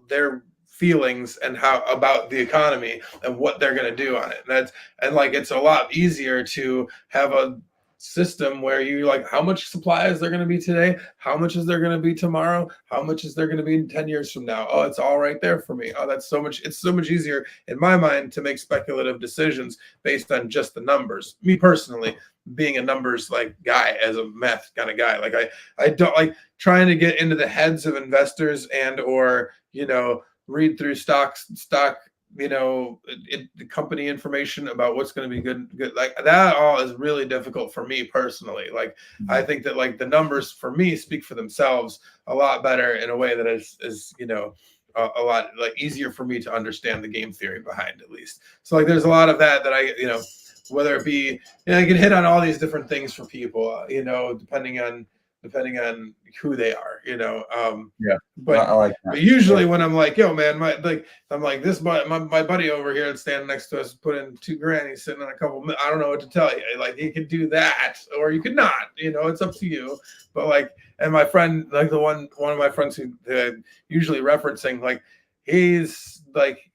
their feelings and how about the economy and what they're going to do on it. And like it's a lot easier to have a system where you like, how much supply is there going to be today? How much is there going to be tomorrow? How much is there going to be in 10 years from now? Oh, it's all right there for me. Oh, it's so much easier in my mind to make speculative decisions based on just the numbers. Me personally, being a numbers like guy, as a math kind of guy, like I don't like trying to get into the heads of investors and or read through stock the company information about what's going to be good like that. All is really difficult for me personally. Like I think that like the numbers for me speak for themselves a lot better in a way that is a lot like easier for me to understand the game theory behind, at least. So like there's a lot of that I whether it be I can hit on all these different things for people depending on who they are, Yeah. But, I like that. but usually when I'm like, yo, man, my buddy over here that's standing next to us put in $2,000. He's sitting on a couple. I don't know what to tell you. Like he could do that, or you could not. It's up to you. But like, and my friend, like the one of my friends who usually referencing, like he's like,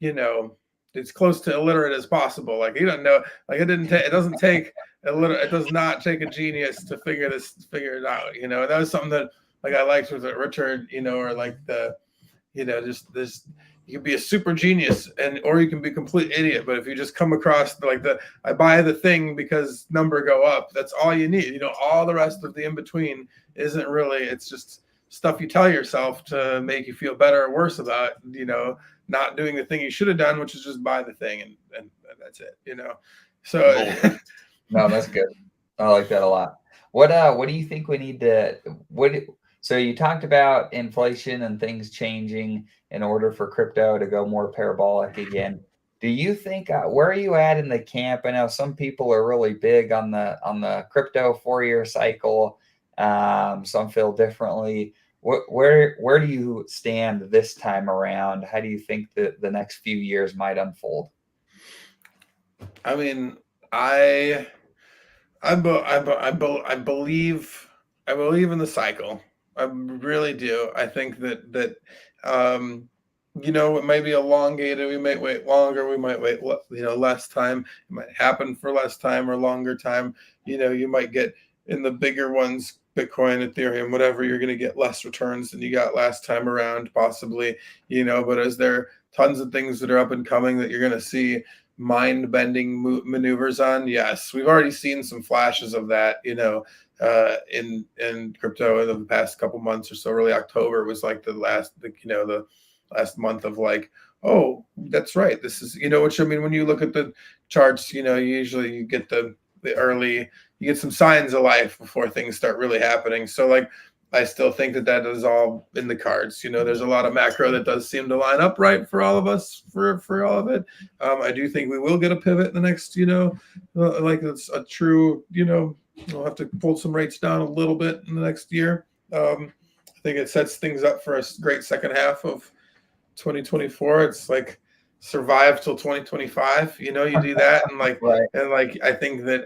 it's close to illiterate as possible. Like he doesn't know. Like it doesn't take it does not take a genius to figure it out. That was something that like I liked with Richard, or like just this, you can be a super genius or you can be a complete idiot. But if you just come across like I buy the thing because number go up, that's all you need. All the rest of the in between isn't really, it's just stuff you tell yourself to make you feel better or worse about, not doing the thing you should have done, which is just buy the thing and that's it, So no, that's good. I like that a lot. What do you think we need to so you talked about inflation and things changing in order for crypto to go more parabolic again. Do you think where are you at in the camp? I know some people are really big on the crypto 4-year cycle. Some feel differently. Where do you stand this time around? How do you think that the next few years might unfold? I mean, I believe in the cycle. I really do. I think that it may be elongated. We might wait longer. We might wait less time. It might happen for less time or longer time. You might get in the bigger ones, Bitcoin, Ethereum, whatever, you're going to get less returns than you got last time around, possibly. But is there tons of things that are up and coming that you're going to see mind-bending maneuvers on? Yes, we've already seen some flashes of that, in crypto in the past couple months or so. Early October was like the last month of like, oh, that's right. This is, which I mean, when you look at the charts, usually you get the early, you get some signs of life before things start really happening. So like, I still think that is all in the cards. There's a lot of macro that does seem to line up right for all of us, for all of it. I do think we will get a pivot in the next, like it's a true, we'll have to pull some rates down a little bit in the next year. I think it sets things up for a great second half of 2024. It's like survive till 2025. You do that, and like, Right. and like I think that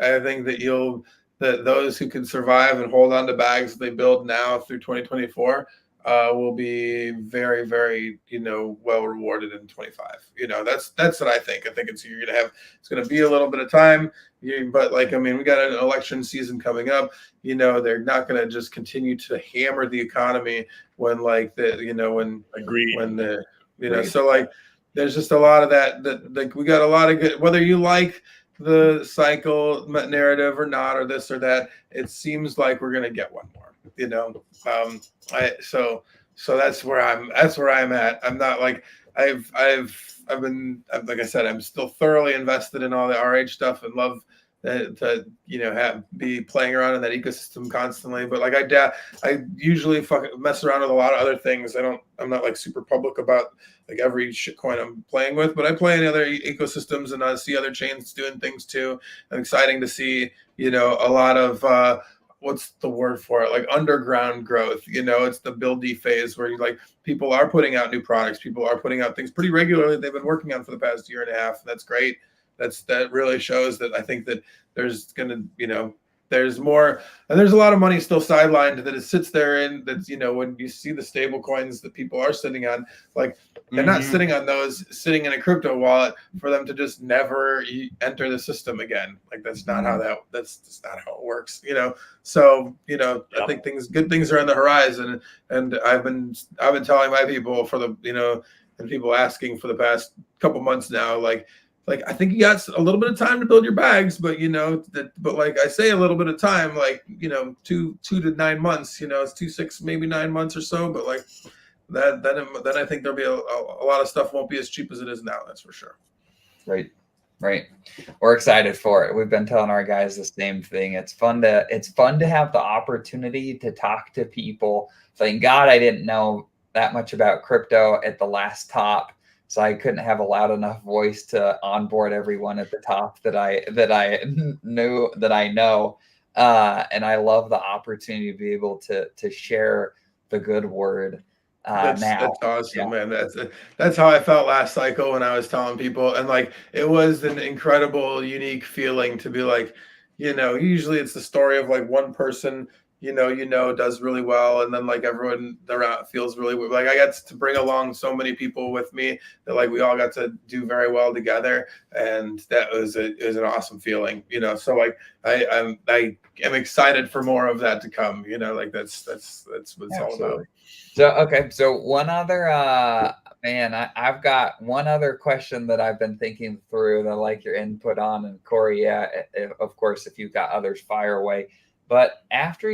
those who can survive and hold on to bags that they build now through 2024 will be very, very, well rewarded in 25. That's what I think. I think it's going to be a little bit of time, but like, I mean, we got an election season coming up. They're not going to just continue to hammer the economy when like Agreed. So like, there's just a lot of that like we got a lot of good, whether you like the cycle narrative or not, or this or that, it seems like we're gonna get one more. So that's where I'm at. I'm not like I've been, like I said, I'm still thoroughly invested in all the RH stuff and love to be playing around in that ecosystem constantly. But like I usually mess around with a lot of other things. I'm not like super public about like every shitcoin I'm playing with, but I play in other ecosystems and I see other chains doing things too. And exciting to see, a lot of what's the word for it? Like underground growth. It's the buildy phase where people are putting out new products. People are putting out things pretty regularly they've been working on for the past year and a half. That's great. That really shows that I think that there's going to, there's more, and there's a lot of money still sidelined that it sits there in that's, you know, when you see the stable coins that people are sitting on, like they're not sitting on those, sitting in a crypto wallet for them to just never enter the system again. Like that's not how that's just not how it works, you know? So, you know, I think good things are on the horizon. And I've been telling my people for the, you know, and people asking for the past couple months now, like I think you got a little bit of time to build your bags, but you know but like I say, a little bit of time, like, you know, 2 to 9 months, you know, it's 2, 6, maybe 9 months or so, but like that, then I think there'll be a lot of stuff won't be as cheap as it is now. That's for sure. Right. We're excited for it. We've been telling our guys the same thing. It's fun to have the opportunity to talk to people. Thank God I didn't know that much about crypto at the last top, so I couldn't have a loud enough voice to onboard everyone at the top that I know. And I love the opportunity to be able to share the good word. That's awesome, man. That's how I felt last cycle when I was telling people, and like it was an incredible, unique feeling to be like, you know, usually it's the story of like one person, you know, does really well, and then like everyone around feels really like I got to bring along so many people with me that like we all got to do very well together, and that was it was an awesome feeling, you know. So like I am excited for more of that to come, you know, like that's what it's all about. So, okay. So one other, I've got one other question that I've been thinking through that I like your input on. And Corey, of course, if you've got others, fire away. But after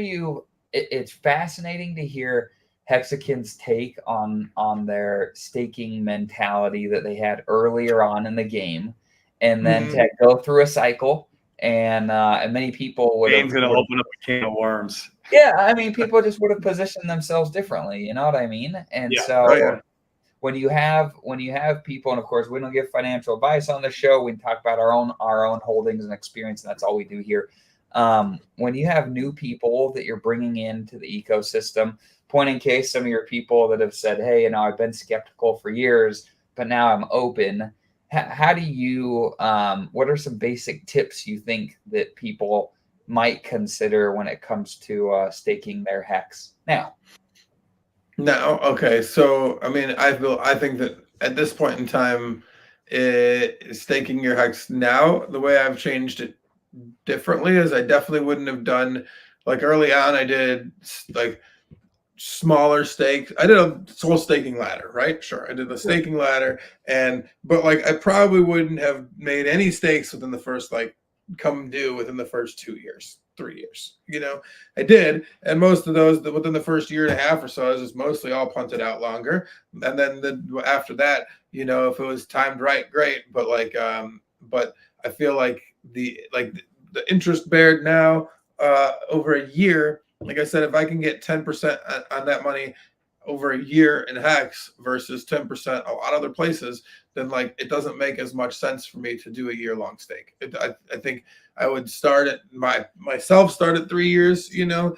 it's fascinating to hear Hexakin's take on their staking mentality that they had earlier on in the game, and then to go through a cycle. And many people would have going to open up a can of worms. Yeah, I mean, people just would have positioned themselves differently. You know what I mean? And when you have people, and of course, we don't give financial advice on the show. We talk about our own holdings and experience, and that's all we do here. When you have new people that you're bringing into the ecosystem, point in case some of your people that have said, "Hey, you know, I've been skeptical for years, but now I'm open." How do you? What are some basic tips you think that people might consider when it comes to staking their hex now? Okay. So, I mean, I think that at this point in time, staking your hex now, the way I've changed it differently is I definitely wouldn't have done, like early on, I did like smaller stakes. I did a whole staking ladder, right? Sure. I did the staking ladder, but like I probably wouldn't have made any stakes within the first come due within the first 2 years, 3 years. You know, I did, and most of those within the first year and a half or so, I was just mostly all punted out longer. And then after that, you know, if it was timed right, great. But but I feel like the interest beared now over a year. Like I said, if I can get 10% on that money over a year in Hex versus 10% a lot of other places, then like it doesn't make as much sense for me to do a year-long stake. I think I would start at myself start at 3 years, you know,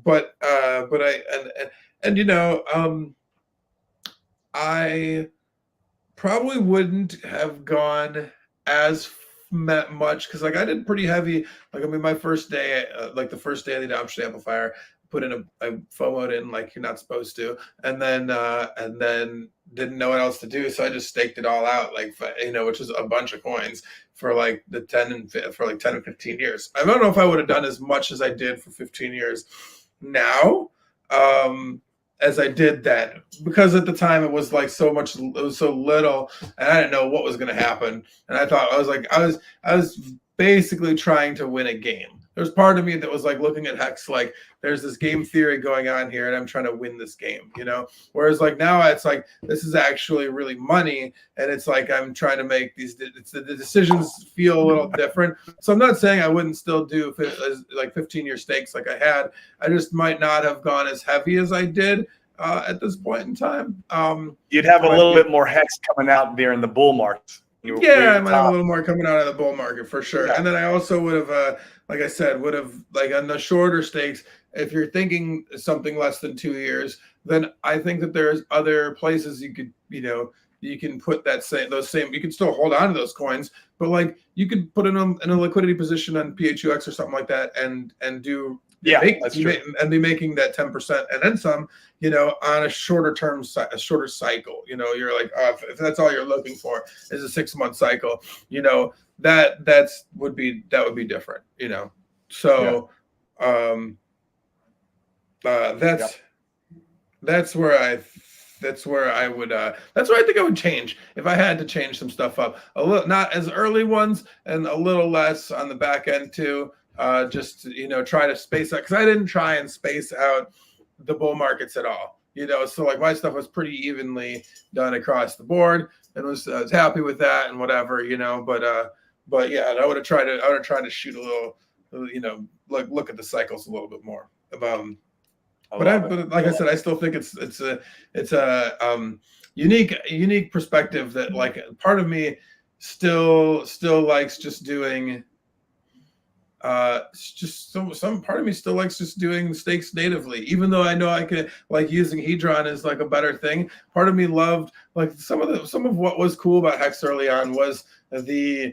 but you know, I probably wouldn't have gone as much because like I did pretty heavy. Like I mean, my first day, like the first day of the adoption amplifier, put in I FOMO'd in like you're not supposed to, and then didn't know what else to do, so I just staked it all out, like, you know, which is a bunch of coins for like the 10 or 15 years. I don't know if I would have done as much as I did for 15 years now, as I did then, because at the time it was like so much, it was so little, and I didn't know what was going to happen. And I thought I was basically trying to win a game. There's part of me that was like looking at Hex like there's this game theory going on here, and I'm trying to win this game, you know. Whereas like now it's like this is actually really money, and it's like I'm trying to make these. The decisions feel a little different. So I'm not saying I wouldn't still do like 15-year stakes like I had. I just might not have gone as heavy as I did at this point in time. You'd have a little bit more Hex coming out during the bull market. I might have a little more coming out of the bull market for sure. Yeah. And then I also would have, like I said, like on the shorter stakes, if you're thinking something less than 2 years, then I think that there's other places you could, you can put you can still hold on to those coins, but like you could put in a liquidity position on PHUX or something like that, and do that's true. and be making that 10% and then some, on a shorter cycle. You're like, oh, if that's all you're looking for is a 6-month cycle, that would be different, So, that's where I would that's where I think I would change if I had to change some stuff up a little, not as early ones and a little less on the back end too. Just to, try to space out, because I didn't try and space out the bull markets at all. So like my stuff was pretty evenly done across the board, and I was happy with that and whatever, but yeah, I would have tried to shoot a little, look at the cycles a little bit more. But like I said, I still think it's a unique perspective that, like, part of me still likes just doing some part of me still likes just doing stakes natively, even though I know I could, like, using Hedron is like a better thing. Part of me loved, like, some of what was cool about Hex early on was the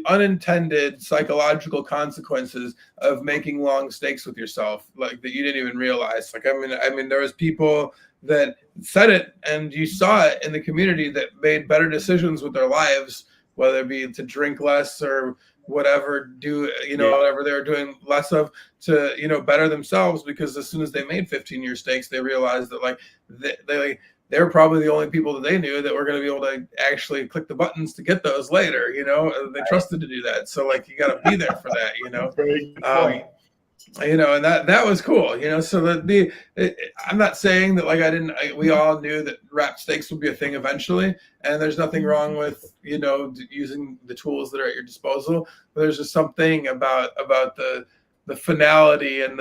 unintended psychological consequences of making long stakes with yourself, like, that you didn't even realize. Like, I mean, there was people that said it, and you saw it in the community, that made better decisions with their lives, whether it be to drink less or whatever, whatever they were doing less of, to, better themselves, because as soon as they made 15-year stakes, they realized that, like, they were probably the only people that they knew that were going to be able to actually click the buttons to get those later. They trusted to do that. So, like, you got to be there for that. Very good point. And that was cool. So that I'm not saying that, like, we all knew that wrap stakes would be a thing eventually, and there's nothing wrong with using the tools that are at your disposal. But there's just something about the finality and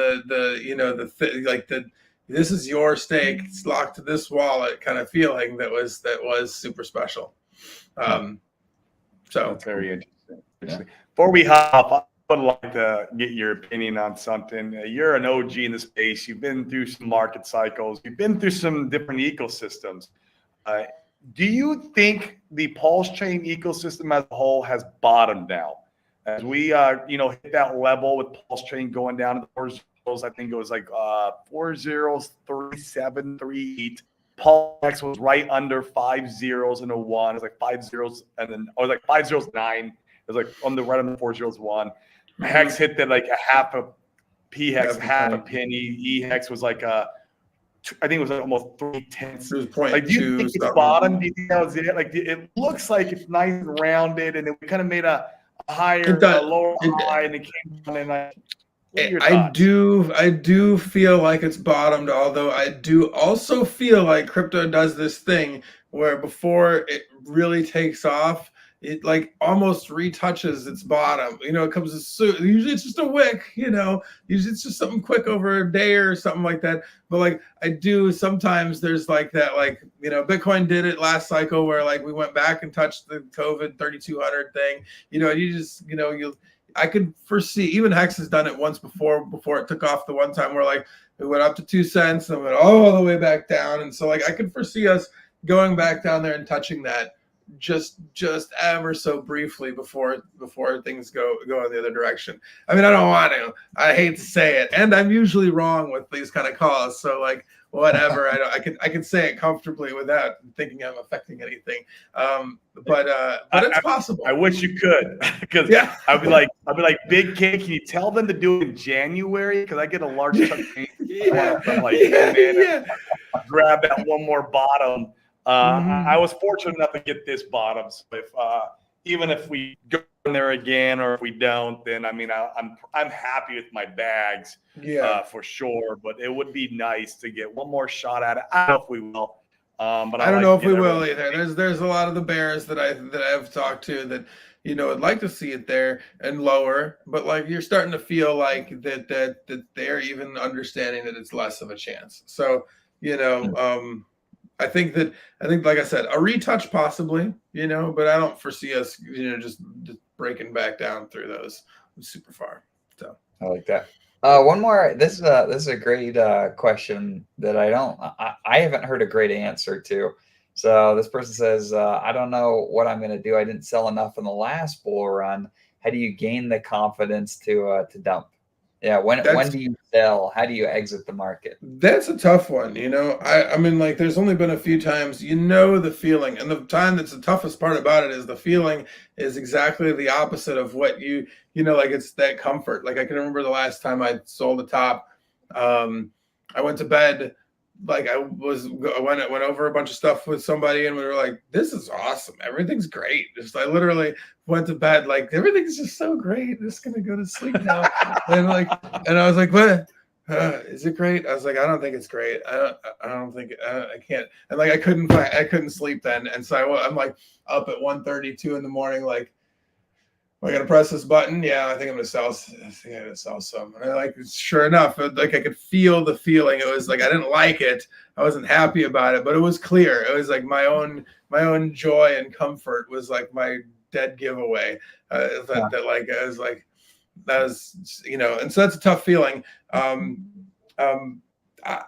this is your stake, it's locked to this wallet kind of feeling that was super special. So that's very interesting. Yeah. Before we hop, I would like to get your opinion on something. You're an OG in the space. You've been through some market cycles. You've been through some different ecosystems. Do you think the Pulse Chain ecosystem as a whole has bottomed now? As we hit that level with Pulse Chain going down to the 4 zeros, I think it was like 4 zeros, 37, 38. Pulse was right under 5 zeros and a 1. It was like 5 zeros and then, or like 5 zeros 9. It was like right on the 4 zeros 1. Hex hit that like a half a P Hex, half a penny. E Hex was like I think it was like almost 0.3. Like, do you think it's bottom? Do you think that was it? Like, it looks like it's nice and rounded, and then we kind of made a higher, lower high, and it came down. And I do feel like it's bottomed, although I do also feel like crypto does this thing where before it really takes off, it like almost retouches its bottom. It comes usually it's just a wick, usually it's just something quick over a day or something like that. But like, I do sometimes, there's like that, like, Bitcoin did it last cycle where, like, we went back and touched the COVID 3,200 thing. You just, I could foresee, even Hex has done it once before it took off the one time where, like, it went up to 2 cents and went all the way back down. And so, like, I could foresee us going back down there and touching that just ever so briefly before things go in the other direction. I mean, I don't want to. I hate to say it, and I'm usually wrong with these kind of calls. So, like, whatever, I can say it comfortably without thinking I'm affecting anything. But it's possible. I wish you could, because I'd be like, Big K, can you tell them to do it in January? Because I get a large chunk of grab that one more bottom. I was fortunate enough to get this bottom. So if even if we go in there again, or if we don't, then I mean, I'm happy with my bags, for sure. But it would be nice to get one more shot at it. I don't know if we will, but I don't know if we will either. There's a lot of the bears that I've talked to that would like to see it there and lower, but like, you're starting to feel like that they're even understanding that it's less of a chance. So I think, like I said, a retouch possibly, but I don't foresee us, just breaking back down through those super far. So I like that. One more. This is a great question that I haven't heard a great answer to. So this person says, I don't know what I'm going to do. I didn't sell enough in the last bull run. How do you gain the confidence to dump? Yeah, when That's do you sell? How do you exit the market? That's a tough one, you know. I mean, like, there's only been a few times, you know, the feeling, and the time that's the toughest part about it is the feeling is exactly the opposite of what you know, like it's that comfort. Like I can remember the last time I sold a top. I went to bed, like I went over a bunch of stuff with somebody, and we were like, "This is awesome. Everything's great." Just I literally went to bed like everything's just so great. I'm just gonna go to sleep now, and I was like, "What? Is it great?" I was like, "I don't think it's great. I don't think I can't." And like I couldn't sleep then, and so I'm like up at 1:32 in the morning, like, am I gonna press this button? Yeah, I think I'm gonna sell. I think I'm gonna sell some. And I like, sure enough, like I could feel the feeling. It was like I didn't like it. I wasn't happy about it, but it was clear. It was like my own joy and comfort was like my dead giveaway. Like I was like, that was, you know, and so that's a tough feeling. Um, I,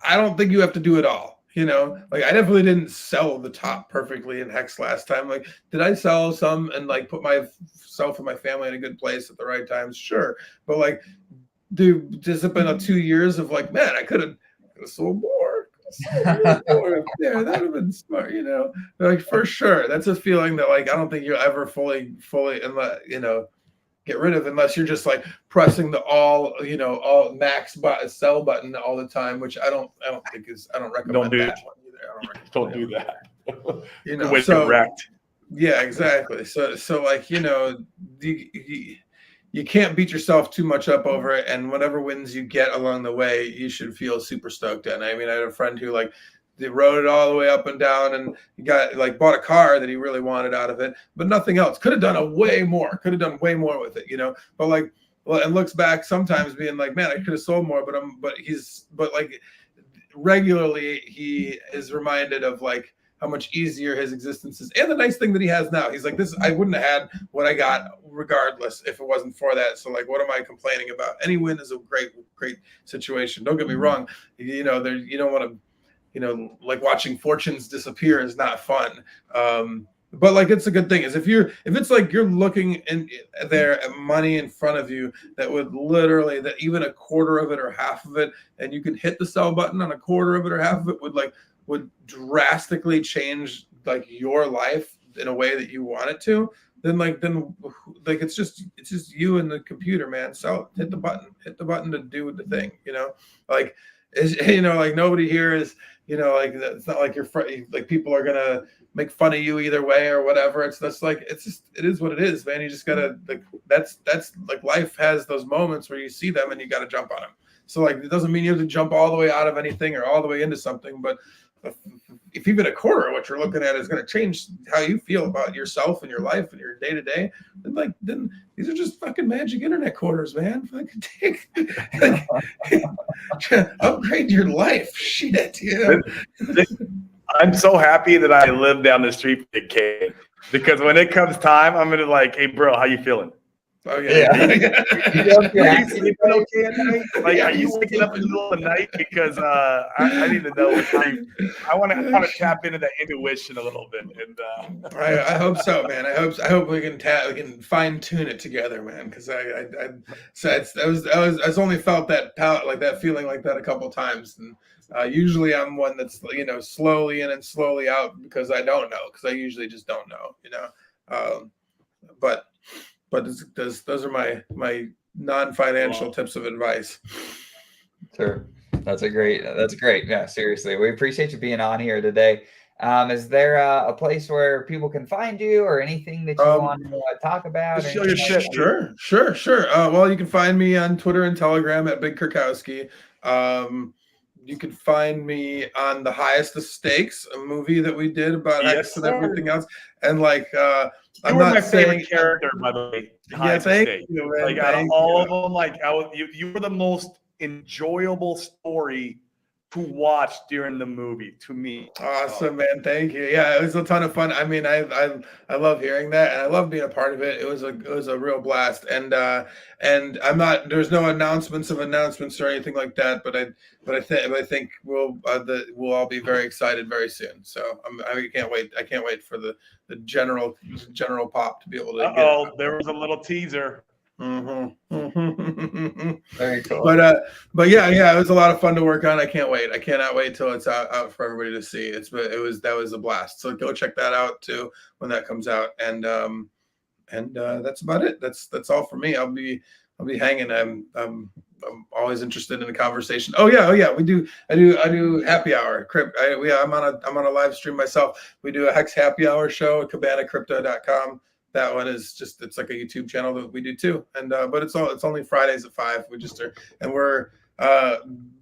I don't think you have to do it all. You know, like I definitely didn't sell the top perfectly in Hex last time. Like, did I sell some and like put myself and my family in a good place at the right times? Sure, but like, dude, has it been 2 years of like, man, I could have sold more. More there, that would have been smart, you know. Like for sure, that's a feeling that like I don't think you'll ever fully, unless you know, get rid of unless you're just like pressing the all max sell button all the time, which I don't think is, I don't recommend Don't do that it. one either. Don't do that. You know, Way so correct. yeah, exactly. So like, you know, you can't beat yourself too much up over it, and whatever wins you get along the way, you should feel super stoked in. I mean, I had a friend who like they rode it all the way up and down, and he got like bought a car that he really wanted out of it, but nothing else. Could have done way more. Could have done way more with it, you know. But like, well, and looks back sometimes being like, man, I could have sold more. But like regularly, he is reminded of like how much easier his existence is, and the nice thing that he has now. He's like, this, I wouldn't have had what I got regardless if it wasn't for that. So like, what am I complaining about? Any win is a great situation. Don't get me wrong. You know, there, you don't want to, you know, like watching fortunes disappear is not fun. But like, it's a good thing is if it's like you're looking in there at money in front of you that would literally, that even a quarter of it or half of it, and you can hit the sell button on a quarter of it or half of it would drastically change like your life in a way that you want it to, then it's just you and the computer, man. So hit the button to do the thing, you know, like, you know, like nobody here is, you know, like it's not like like people are gonna make fun of you either way or whatever. It's just like, it is what it is, man. You just gotta like, that's like, life has those moments where you see them and you gotta jump on them. So like, it doesn't mean you have to jump all the way out of anything or all the way into something, but if even a quarter of what you're looking at is going to change how you feel about yourself and your life and your day to day, then these are just fucking magic internet quarters, man. Fucking take, upgrade your life. Shit, yeah. I'm so happy that I live down the street from the K, because when it comes time, I'm gonna like, hey, bro, how you feeling? Oh yeah. Are you sleeping okay at night? Like, are you waking up in the middle of the night? Because I need to know. I want to tap into that intuition a little bit. And I hope so, man. I hope we can fine tune it together, man. Because I was only felt that like that feeling like that a couple of times, and usually I'm one that's, you know, slowly in and slowly out because I don't know, because I usually just don't know, you know. But those are my non-financial tips of advice. Sure. That's great. Yeah, seriously. We appreciate you being on here today. Is there a place where people can find you or anything that you want to talk about? Just show your shit. Sure. Well, you can find me on Twitter and Telegram at Big Kirkowski. You can find me on The Highest of Stakes, a movie that we did about Hex and everything else. And like, you were my favorite character, by the way. Yeah, thank you, man. Like, out of all of them, like, you were the most enjoyable story to watch during the movie to me. Awesome, man. Thank you. Yeah, it was a ton of fun. I mean, I love hearing that, and I love being a part of it. It was a real blast. And I'm not. There's no announcements or anything like that. But I think we'll all be very excited very soon. So I can't wait. I can't wait for the general pop to be able to. Oh, there was a little teaser. Very cool. But yeah, it was a lot of fun to work on. I can't wait. I cannot wait till it's out for everybody to see. That was a blast. So go check that out too when that comes out. And that's about it. That's all for me. I'll be hanging. I'm always interested in the conversation. Oh yeah. I do happy hour. I'm on a live stream myself. We do a Hex happy hour show at cabanacrypto.com. That one is just, it's like a YouTube channel that we do too. And, but it's only Fridays at 5.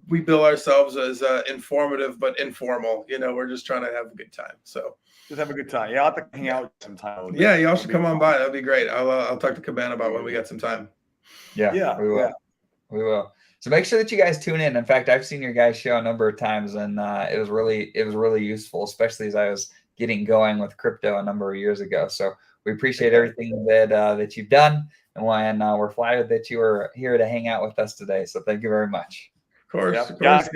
We bill ourselves as informative, but informal, we're just trying to have a good time. So just have a good time. Yeah. I'll have to hang out sometime. Yeah. Y'all should come on by. That'd be great. I'll talk to Cabana about when we got some time. Yeah, we will. We will. So make sure that you guys tune in. In fact, I've seen your guys' show a number of times, and it was really useful, especially as I was getting going with crypto a number of years ago. So we appreciate everything that you've done, and we're flattered that you were here to hang out with us today. So thank you very much. Of course. Yep. Guys,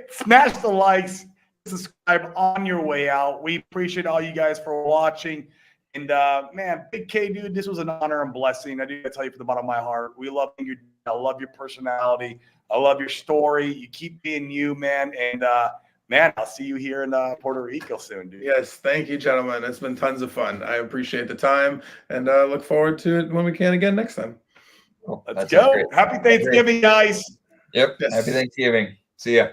smash the likes, subscribe on your way out. We appreciate all you guys for watching. And man, Big K, dude, this was an honor and blessing. I do tell you from the bottom of my heart. We love you. I love your personality. I love your story. You keep being you, man. And man, I'll see you here in Puerto Rico soon, dude. Yes, thank you, gentlemen. It's been tons of fun. I appreciate the time, and look forward to it when we can again next time. Let's go. Happy Thanksgiving, guys. Yep. Yes. Happy Thanksgiving. See ya.